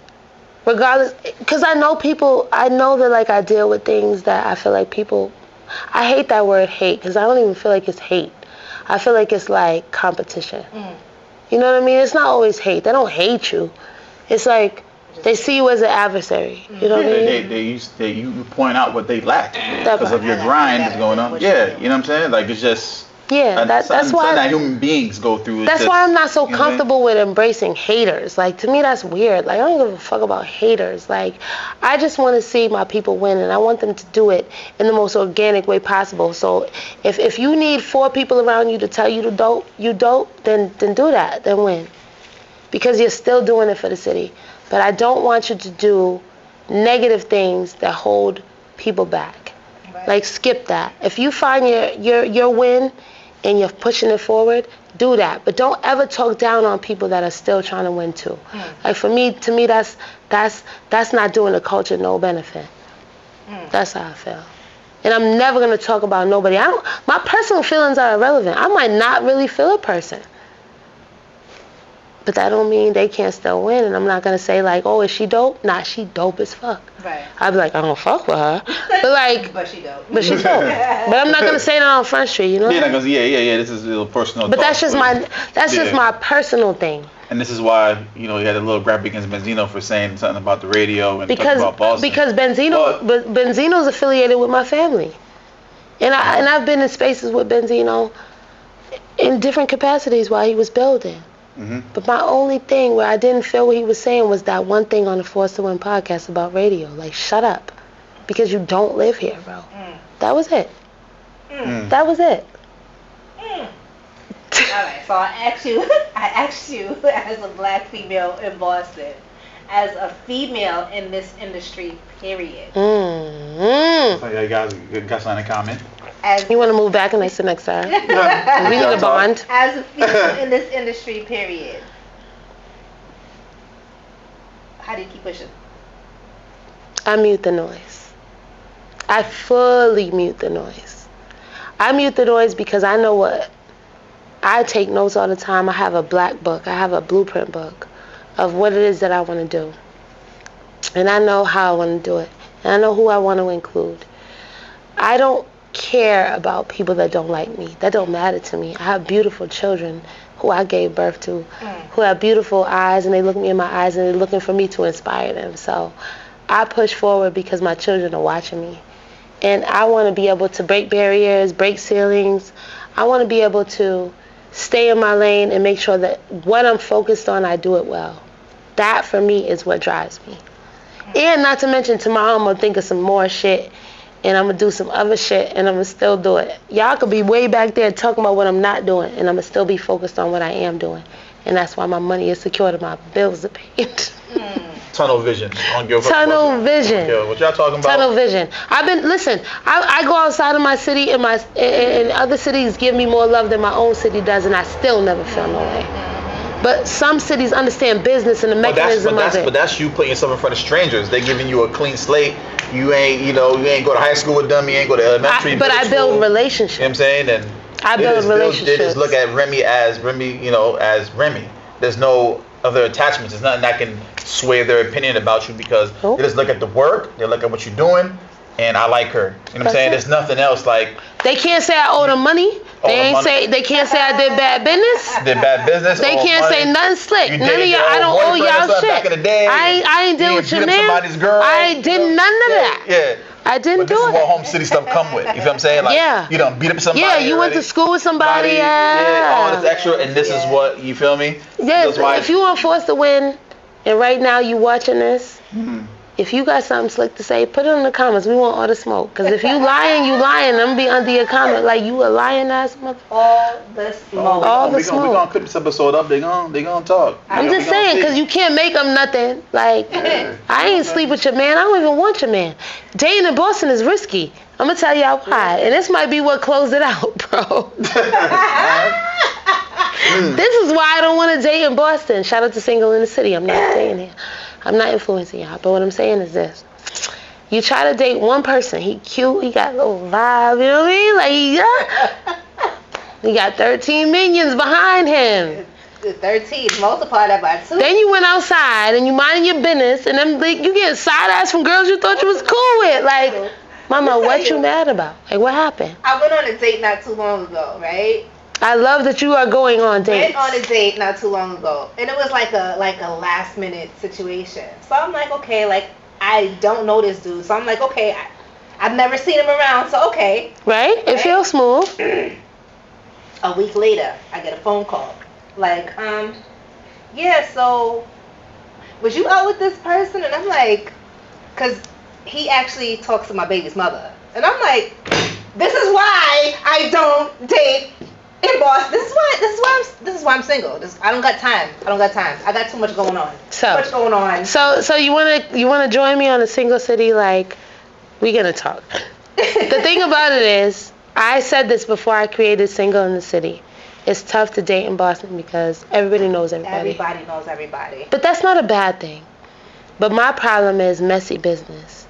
regardless, because I know that like I deal with things that I feel like people, I hate that word hate, because I don't even feel like it's hate. I feel like it's like competition. You know what I mean? It's not always hate. They don't hate you. It's like they see you as an adversary. You know what I mean? You point out what they lack because of your grind is going on. Yeah, you know what I'm saying? Like it's just. Yeah, that's why that human beings go through. That's why I'm not so comfortable with embracing haters. Like to me, that's weird. Like I don't give a fuck about haters. Like I just want to see my people win, and I want them to do it in the most organic way possible. So if you need 4 people around you to tell you you dope, then do that, then win, because you're still doing it for the city. But I don't want you to do negative things that hold people back. Right. Like skip that. If you find your win and you're pushing it forward, do that. But don't ever talk down on people that are still trying to win too. Like to me, that's not doing the culture no benefit. That's how I feel. And I'm never gonna talk about nobody. My personal feelings are irrelevant. I might not really feel a person, but that don't mean they can't still win. And I'm not gonna say like, oh, is she dope? Nah, she dope as fuck. Right. I'd be like, I don't fuck with her, but like, but she dope. But she's dope. But I'm not gonna say that on Front Street, you know? Yeah, this is a little personal. But that's just just my personal thing. And this is why you had a little grab against Benzino for saying something about the radio and talking about Boston. Because Benzino's affiliated with my family, and I've been in spaces with Benzino in different capacities while he was building. But my only thing where I didn't feel what he was saying was that one thing on the Forced to Win podcast about radio. Like, shut up. Because you don't live here, bro. That was it. That was it. Alright, so I asked you as a black female in Boston, as a female in this industry, period. So you guys got something in common? You want to move back and I sit next to her? We need a bond. As a female in this industry, period. How do you keep pushing? I mute the noise. I fully mute the noise. I mute the noise because I know what. I take notes all the time. I have a black book. I have a blueprint book of what it is that I want to do. And I know how I want to do it. And I know who I want to include. I don't care about people that don't like me. That don't matter to me. I have beautiful children who I gave birth to, who have beautiful eyes, and they look me in my eyes and they're looking for me to inspire them. So I push forward because my children are watching me. And I want to be able to break barriers, break ceilings. I want to be able to stay in my lane and make sure that what I'm focused on, I do it well. That for me is what drives me. And not to mention, tomorrow I'm going to think of some more shit, and I'm going to do some other shit, and I'm going to still do it. Y'all could be way back there talking about what I'm not doing, and I'm going to still be focused on what I am doing. And that's why my money is secured and my bills are paid. Tunnel vision. Tunnel vision. What y'all talking about? Tunnel vision. I go outside of my city, and other cities give me more love than my own city does, and I still never feel no way. But some cities understand business and the mechanism of it. But that's you putting yourself in front of strangers. They giving you a clean slate. You ain't go to high school with them. You ain't go to elementary. But I build relationships. You know what I'm saying? And I build relationships. They just look at Remy as Remy, as Remy. There's no other attachments. There's nothing that can sway their opinion about you because they just look at the work. They look at what you're doing. And I like her. You know what I'm saying? There's nothing else like. They can't say I owe them money. They can't say I did bad business. They can't say nothing slick. None of y'all. I don't owe y'all shit. Back in the day, I ain't deal with your man. I did none of that. Yeah. I didn't do it. This is what home city stuff come with. You feel what I'm saying? Like, you don't beat up somebody. Yeah, you went to school with somebody. Yeah. All this extra, and this is what you feel me. Yeah. If you want Forced to Win, and right now you watching this, If you got something slick to say, put it in the comments. We want all the smoke. Because if you lying, I'm going to be under your comment like you a lying ass mother. All the smoke. All the smoke. We're going to clip this episode up. They gonna talk. I'm just saying, because you can't make them nothing. Like, I ain't sleep with your man. I don't even want your man. Dating in Boston is risky. I'm going to tell y'all why. And this might be what closed it out, bro. This is why I don't want to date in Boston. Shout out to Single in the City. I'm not saying here. I'm not influencing y'all. But what I'm saying is this. You try to date one person. He cute. He got a little vibe. You know what I mean? Like, he got 13 minions behind him. 13. Multiply that by 2. Then you went outside and you minding your business. And then like, you get side eyes from girls you thought you was cool with. Like, mama, what you mad about? Like, what happened? I went on a date not too long ago, right? I love that you are going on dates. Went on a date not too long ago, and it was like a last minute situation. So I'm like, okay, like I don't know this dude, so I'm like, okay, I've never seen him around, so okay. Right? It feels smooth. A week later, I get a phone call, like, yeah, so was you out with this person? And I'm like, cause he actually talks to my baby's mother, and I'm like, this is why I don't date in Boston. This is why I'm single. I don't got time. I got too much going on. So you wanna join me on a Single City? Like, we gonna talk. The thing about it is, I said this before I created Single in the City. It's tough to date in Boston because everybody knows everybody. Everybody knows everybody. But that's not a bad thing. But my problem is messy business.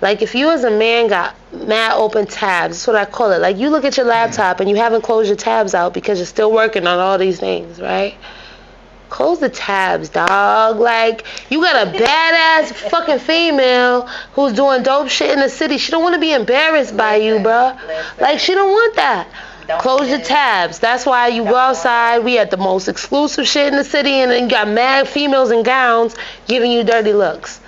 Like, if you as a man got mad open tabs, that's what I call it. Like, you look at your laptop and you haven't closed your tabs out because you're still working on all these things, right? Close the tabs, dog. Like, you got a badass fucking female who's doing dope shit in the city. She don't want to be embarrassed by you, bro. Like, she don't want that. Close your tabs. That's why you go outside. We at the most exclusive shit in the city, and then you got mad females in gowns giving you dirty looks.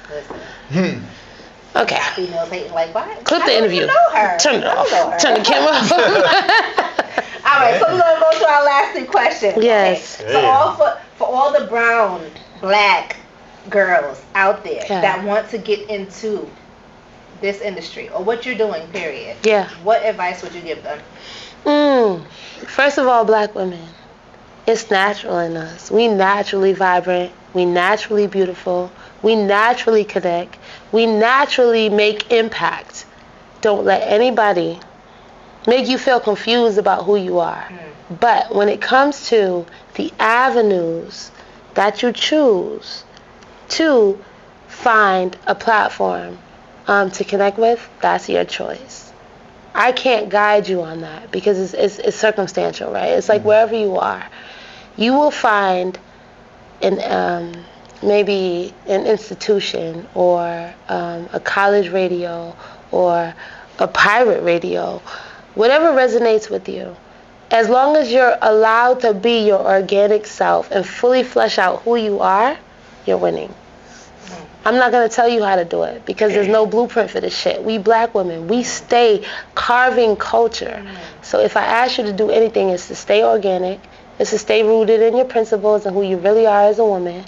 Okay. Females hating like, what? Clip the interview. Turn it off. Turn the camera off. All right, so we're gonna go to our last 2 questions. Yes. Okay? So for all the brown, black girls out there that want to get into this industry or what you're doing, period. Yeah. What advice would you give them? First of all, black women, it's natural in us. We naturally vibrant. We naturally beautiful. We naturally connect. We naturally make impact. Don't let anybody make you feel confused about who you are. But when it comes to the avenues that you choose to find a platform to connect with, that's your choice. I can't guide you on that because it's circumstantial, right? It's like wherever you are, you will find maybe an institution or a college radio or a pirate radio, whatever resonates with you. As long as you're allowed to be your organic self and fully flesh out who you are, you're winning. I'm not going to tell you how to do it because there's no blueprint for this shit. We black women, we stay carving culture. So if I ask you to do anything, it's to stay organic, it's to stay rooted in your principles and who you really are as a woman,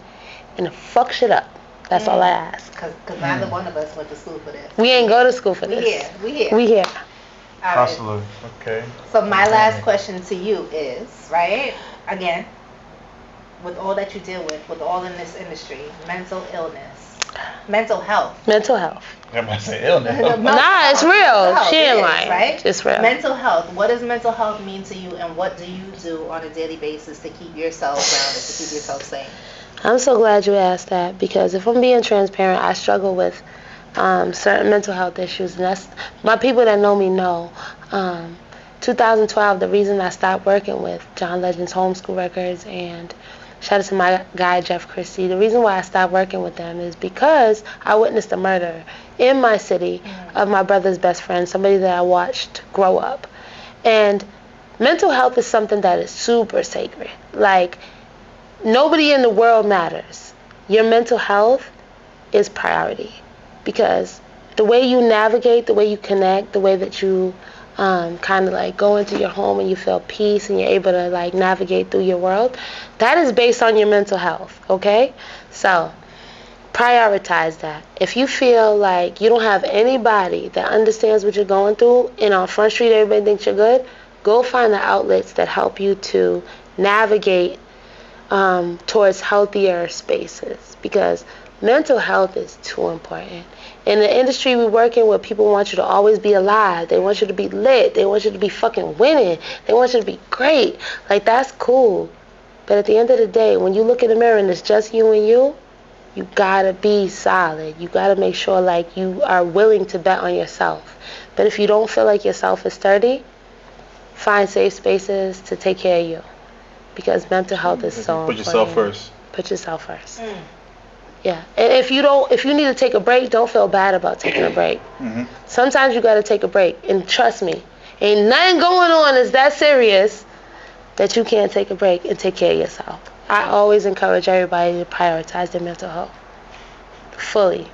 and to fuck shit up. That's all I ask. Because neither one of us went to school for this. We ain't go to school for this. We here. All right. Hustler. Okay. So my last question to you is, right, again, with all that you deal with all in this industry, mental health. I'm about to say illness. Nah, it's real. She ain't lying. Right? It's real. Mental health. What does mental health mean to you, and what do you do on a daily basis to keep yourself grounded, to keep yourself sane? I'm so glad you asked that because if I'm being transparent, I struggle with certain mental health issues, and that's my people that know me know. 2012, the reason I stopped working with John Legend's Homeschool Records and shout out to my guy Jeff Christie. The reason why I stopped working with them is because I witnessed a murder in my city of my brother's best friend, somebody that I watched grow up. And mental health is something that is super sacred. Like, nobody in the world matters. Your mental health is priority because the way you navigate, the way you connect, the way that you kind of like go into your home and you feel peace and you're able to like navigate through your world, that is based on your mental health, okay? So prioritize that. If you feel like you don't have anybody that understands what you're going through, and on Front Street everybody thinks you're good, go find the outlets that help you to navigate towards healthier spaces, because mental health is too important. In the industry we work in, where people want you to always be alive, they want you to be lit, they want you to be fucking winning, they want you to be great. Like, that's cool. But at the end of the day, when you look in the mirror and it's just you and you gotta be solid. You gotta make sure like you are willing to bet on yourself. But if you don't feel like yourself is sturdy, find safe spaces to take care of you. Because mental health is so important. Put yourself first. Put yourself first. Yeah. And if you need to take a break, don't feel bad about taking a break. Sometimes you gotta take a break. And trust me, ain't nothing going on that's that serious that you can't take a break and take care of yourself. I always encourage everybody to prioritize their mental health. Fully.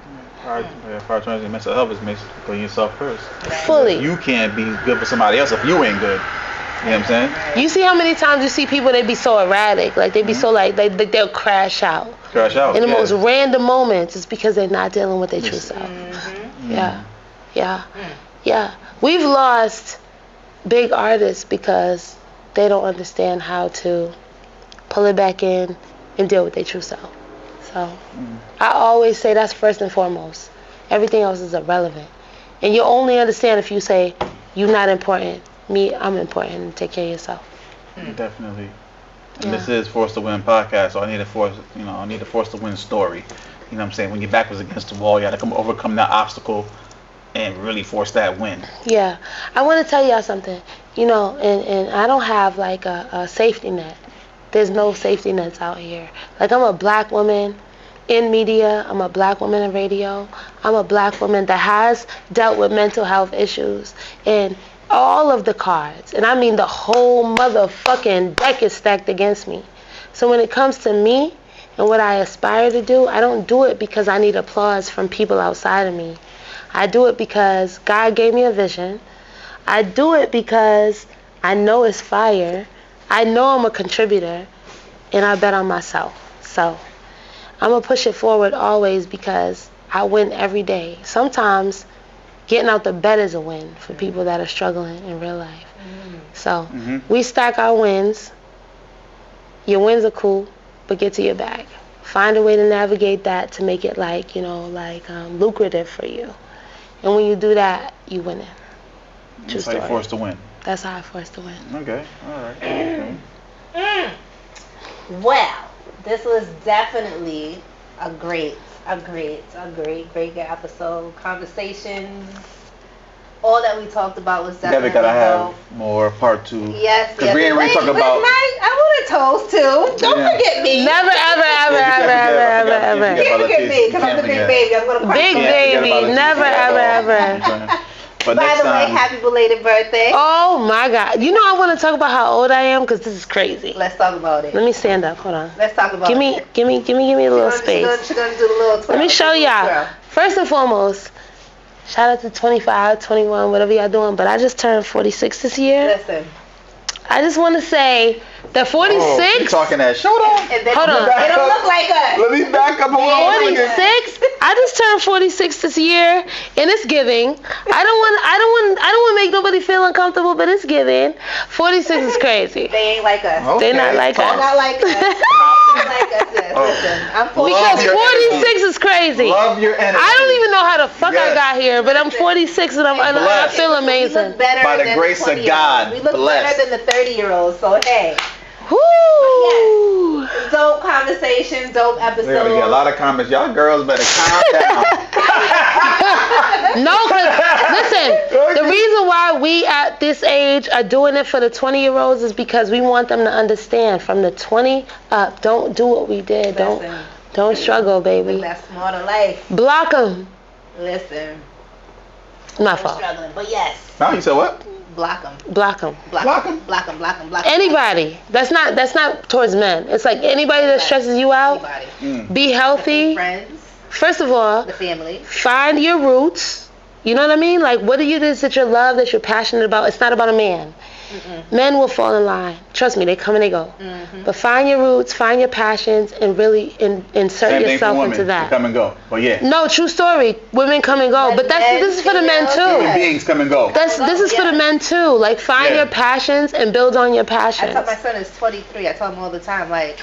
Prioritizing mental health is putting yourself first. Fully. You can't be good for somebody else if you ain't good. You know what I'm saying? You see how many times you see people, they be so erratic. Like, they be so like, they'll crash out. Crash out. In the most random moments, it's because they're not dealing with their true self. Yeah. We've lost big artists because they don't understand how to pull it back in and deal with their true self. So I always say that's first and foremost. Everything else is irrelevant. And you'll only understand if you say, you're not important. Me, I'm important, and take care of yourself. Definitely. And this is Force to Win podcast, so I need a Force to Win story. You know what I'm saying? When your back was against the wall, you got to overcome that obstacle and really force that win. Yeah. I want to tell y'all something. You know, and I don't have like a safety net. There's no safety nets out here. Like, I'm a black woman in media. I'm a black woman in radio. I'm a black woman that has dealt with mental health issues. And all of the cards, and I mean the whole motherfucking deck, is stacked against me. So when it comes to me and what I aspire to do, I don't do it because I need applause from people outside of me. I do it because God gave me a vision. I do it because I know it's fire. I know I'm a contributor, and I bet on myself. So I'm going to push it forward always, because I win every day. Sometimes getting out the bed is a win for people that are struggling in real life. So we stack our wins. Your wins are cool, but get to your bag. Find a way to navigate that to make it lucrative for you. And when you do that, you win it. That's how you force to win. That's how I force to win. Okay, all right. Well, this was definitely a great good episode. Conversations, all that we talked about was definitely gotta have more part 2. Yes. Because we ain't really talking about. I want a toast too. Don't forget me. Never, ever. You can't forget me, because I'm the big baby. I'm gonna cry. Big baby. Never, ever. But by the way, happy belated birthday. Oh my God. You know, I want to talk about how old I am, because this is crazy. Let's talk about it. Let me stand up. Hold on. Let's talk about it. Give me a little space. She's gonna do the little twirl. Let me show y'all. First and foremost, shout out to 25, 21, whatever y'all doing, but I just turned 46 this year. Listen. I just want to say that 46. Oh, you talking that? Hold on. Hold on. They don't look like us. Let me back up. 46. I just turned 46 this year, and it's giving. I don't want to make nobody feel uncomfortable, but it's giving. 46 is crazy. They ain't like us. Okay. They're not like us. Not like us. Not like us. Listen, I'm 46. Because 46 is crazy. Love your energy. I don't even know how the fuck I got here, but I'm 46 and I feel amazing. We look better by the grace of God. We look better than the 30-year-olds. So hey. Woo! Yes. Dope conversation, dope episode. We're gonna get a lot of comments. Y'all girls better calm down. No, because listen, the reason why we at this age are doing it for the 20-year-olds is because we want them to understand from the 20 up, don't do what we did. Listen, don't struggle, baby. Live that smarter life. Block them. Listen. My fault. Struggling, but yes. No, you said what? Block them. Block them. Block them. Block them. Block them. Block them. Anybody. That's not towards men. It's like anybody that stresses you out. Be healthy. Friends. First of all, the family. Find your roots. You know what I mean? Like, what it is that you love, that you're passionate about? It's not about a man. Men will fall in line. Trust me, they come and they go. But find your roots, find your passions, and really insert Same yourself thing for into women. that. They come and go. But yeah. No, true story. Women come and go. But this is for the men too. Human beings come and go. This is for the men too. Like find your passions and build on your passions. I tell my son is 23. I tell him all the time, like,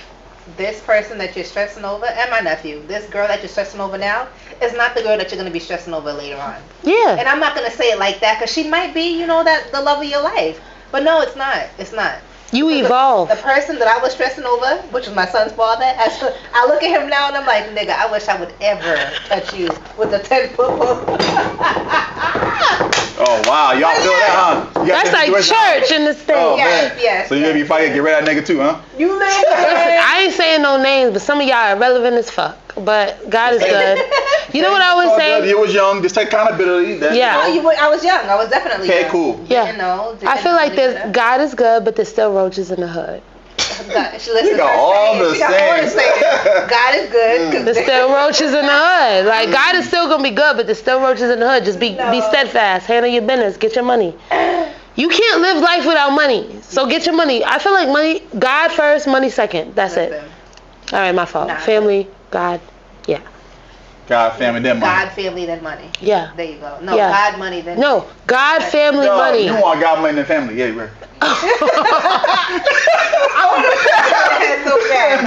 this person that you're stressing over, and my nephew, this girl that you're stressing over now, is not the girl that you're going to be stressing over later on. Yeah. And I'm not going to say it like that, because she might be, that the love of your life. But no, it's not. It's not. You evolve. The person that I was stressing over, which was my son's father, I look at him now and I'm like, nigga, I wish I would ever touch you with a 10-foot pole. Oh, wow. Y'all feel that, huh? That's like church in this thing. Oh, yes, man. yes. So you maybe fight get rid of that nigga too, huh? You nigga. I ain't saying no names, but some of y'all are irrelevant as fuck. But God is good. You know what I was saying? You was young. Just take accountability. Yeah. I was young. I was definitely young. Okay, cool. Yeah. I feel like God is good, but there's still roaches in the hood. God, she listens You got all the sayings. God is good. There's still roaches in the hood. Like God is still gonna be good, but there's still roaches in the hood. Just be steadfast. Handle your business. Get your money. You can't live life without money. So get your money. I feel like money. God first, money second. That's it. All right, my fault. Family, God, yeah. God, family, then money. God, family, then money. Yeah. There you go. No, God, money, then. No, God, family, money. You want God, money, then family? Yeah, right.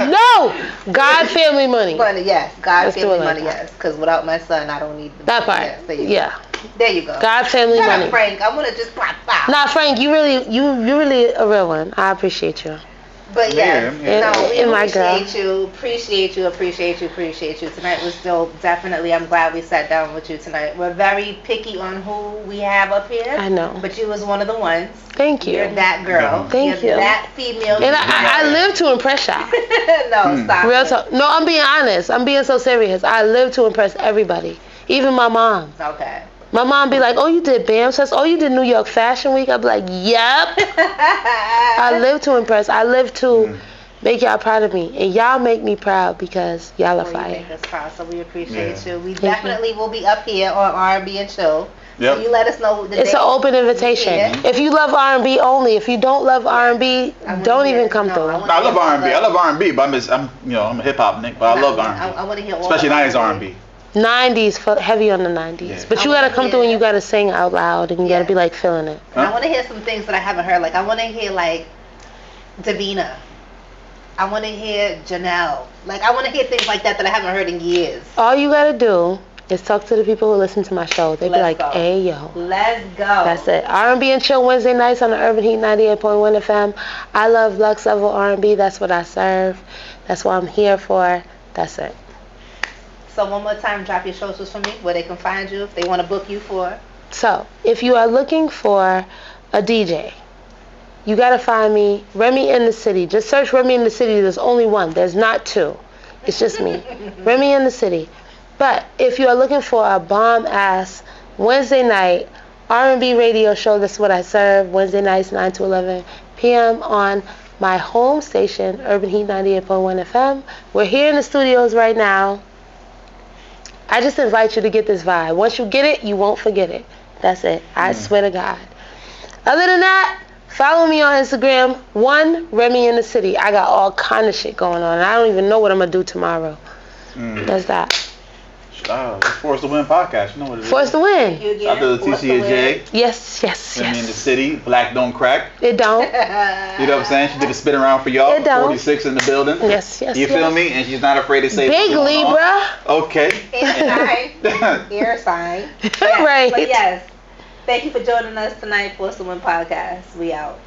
No, God, family, money. Money, yes. God, Let's family, do it like money, that. yes. Because without my son, I don't need That part. Yes, Yeah. There you go. God, family, Shut money. up, Frank. I want to just pop out. Nah, Frank, you really a real one. I appreciate you. But yes, no, we my appreciate you. Tonight was dope. Definitely, I'm glad we sat down with you tonight. We're very picky on who we have up here. I know. But you was one of the ones. Thank you. You're that girl. Thank You're you. that female. And I live to impress y'all. No, stop. Real talk. No, I'm being honest. I'm being so serious. I live to impress everybody. Even my mom. Okay. My mom be like, oh, you did BAM Fest? Oh, you did New York Fashion Week? I'd be like, yep. I live to impress. I live to make y'all proud of me. And y'all make me proud because y'all are fire. You make us proud, so we appreciate you. We definitely will be up here on R&B and Chill. Yep. So you let us know the It's an open invitation. If you love R&B only, if you don't love R&B, don't even come through. I love R&B. I love R&B, but I'm a hip hop nigga, but I love R&B. I want to hear all especially 90s R&B. 90s, heavy on the 90s. Yeah. But you gotta come through and you gotta sing out loud and you gotta be like feeling it. And I want to hear some things that I haven't heard. Like I want to hear like Davina. I want to hear Janelle. Like I want to hear things like that I haven't heard in years. All you gotta do is talk to the people who listen to my show. They be like, hey yo. Let's go. That's it. R&B and Chill Wednesday nights on the Urban Heat 98.1 FM. I love Lux Level R&B. That's what I serve. That's what I'm here for. That's it. So one more time, drop your socials for me, where they can find you if they want to book you for. So, if you are looking for a DJ, you got to find me, Remy in the City. Just search Remy in the City. There's only one. There's not two. It's just me. Remy in the City. But if you are looking for a bomb-ass Wednesday night R&B radio show, that's what I serve, Wednesday nights 9 to 11 p.m. on my home station, Urban Heat 98.1 FM. We're here in the studios right now. I just invite you to get this vibe. Once you get it, you won't forget it. That's it. I swear to God. Other than that, follow me on Instagram, Remy in the City. I got all kind of shit going on. I don't even know what I'm going to do tomorrow. That's that. Force to Win podcast. You know what it is. Force to Win. Shout out to the TCAJ. Yes. Remy in the City. Black don't crack. It don't. You know what I'm saying? She did a spin around for y'all. It don't. 46 in the building. Yes. You feel me? And she's not afraid to say Big Libra. Okay. Air sign. Right. But yes, thank you for joining us tonight, Force to Win podcast. We out.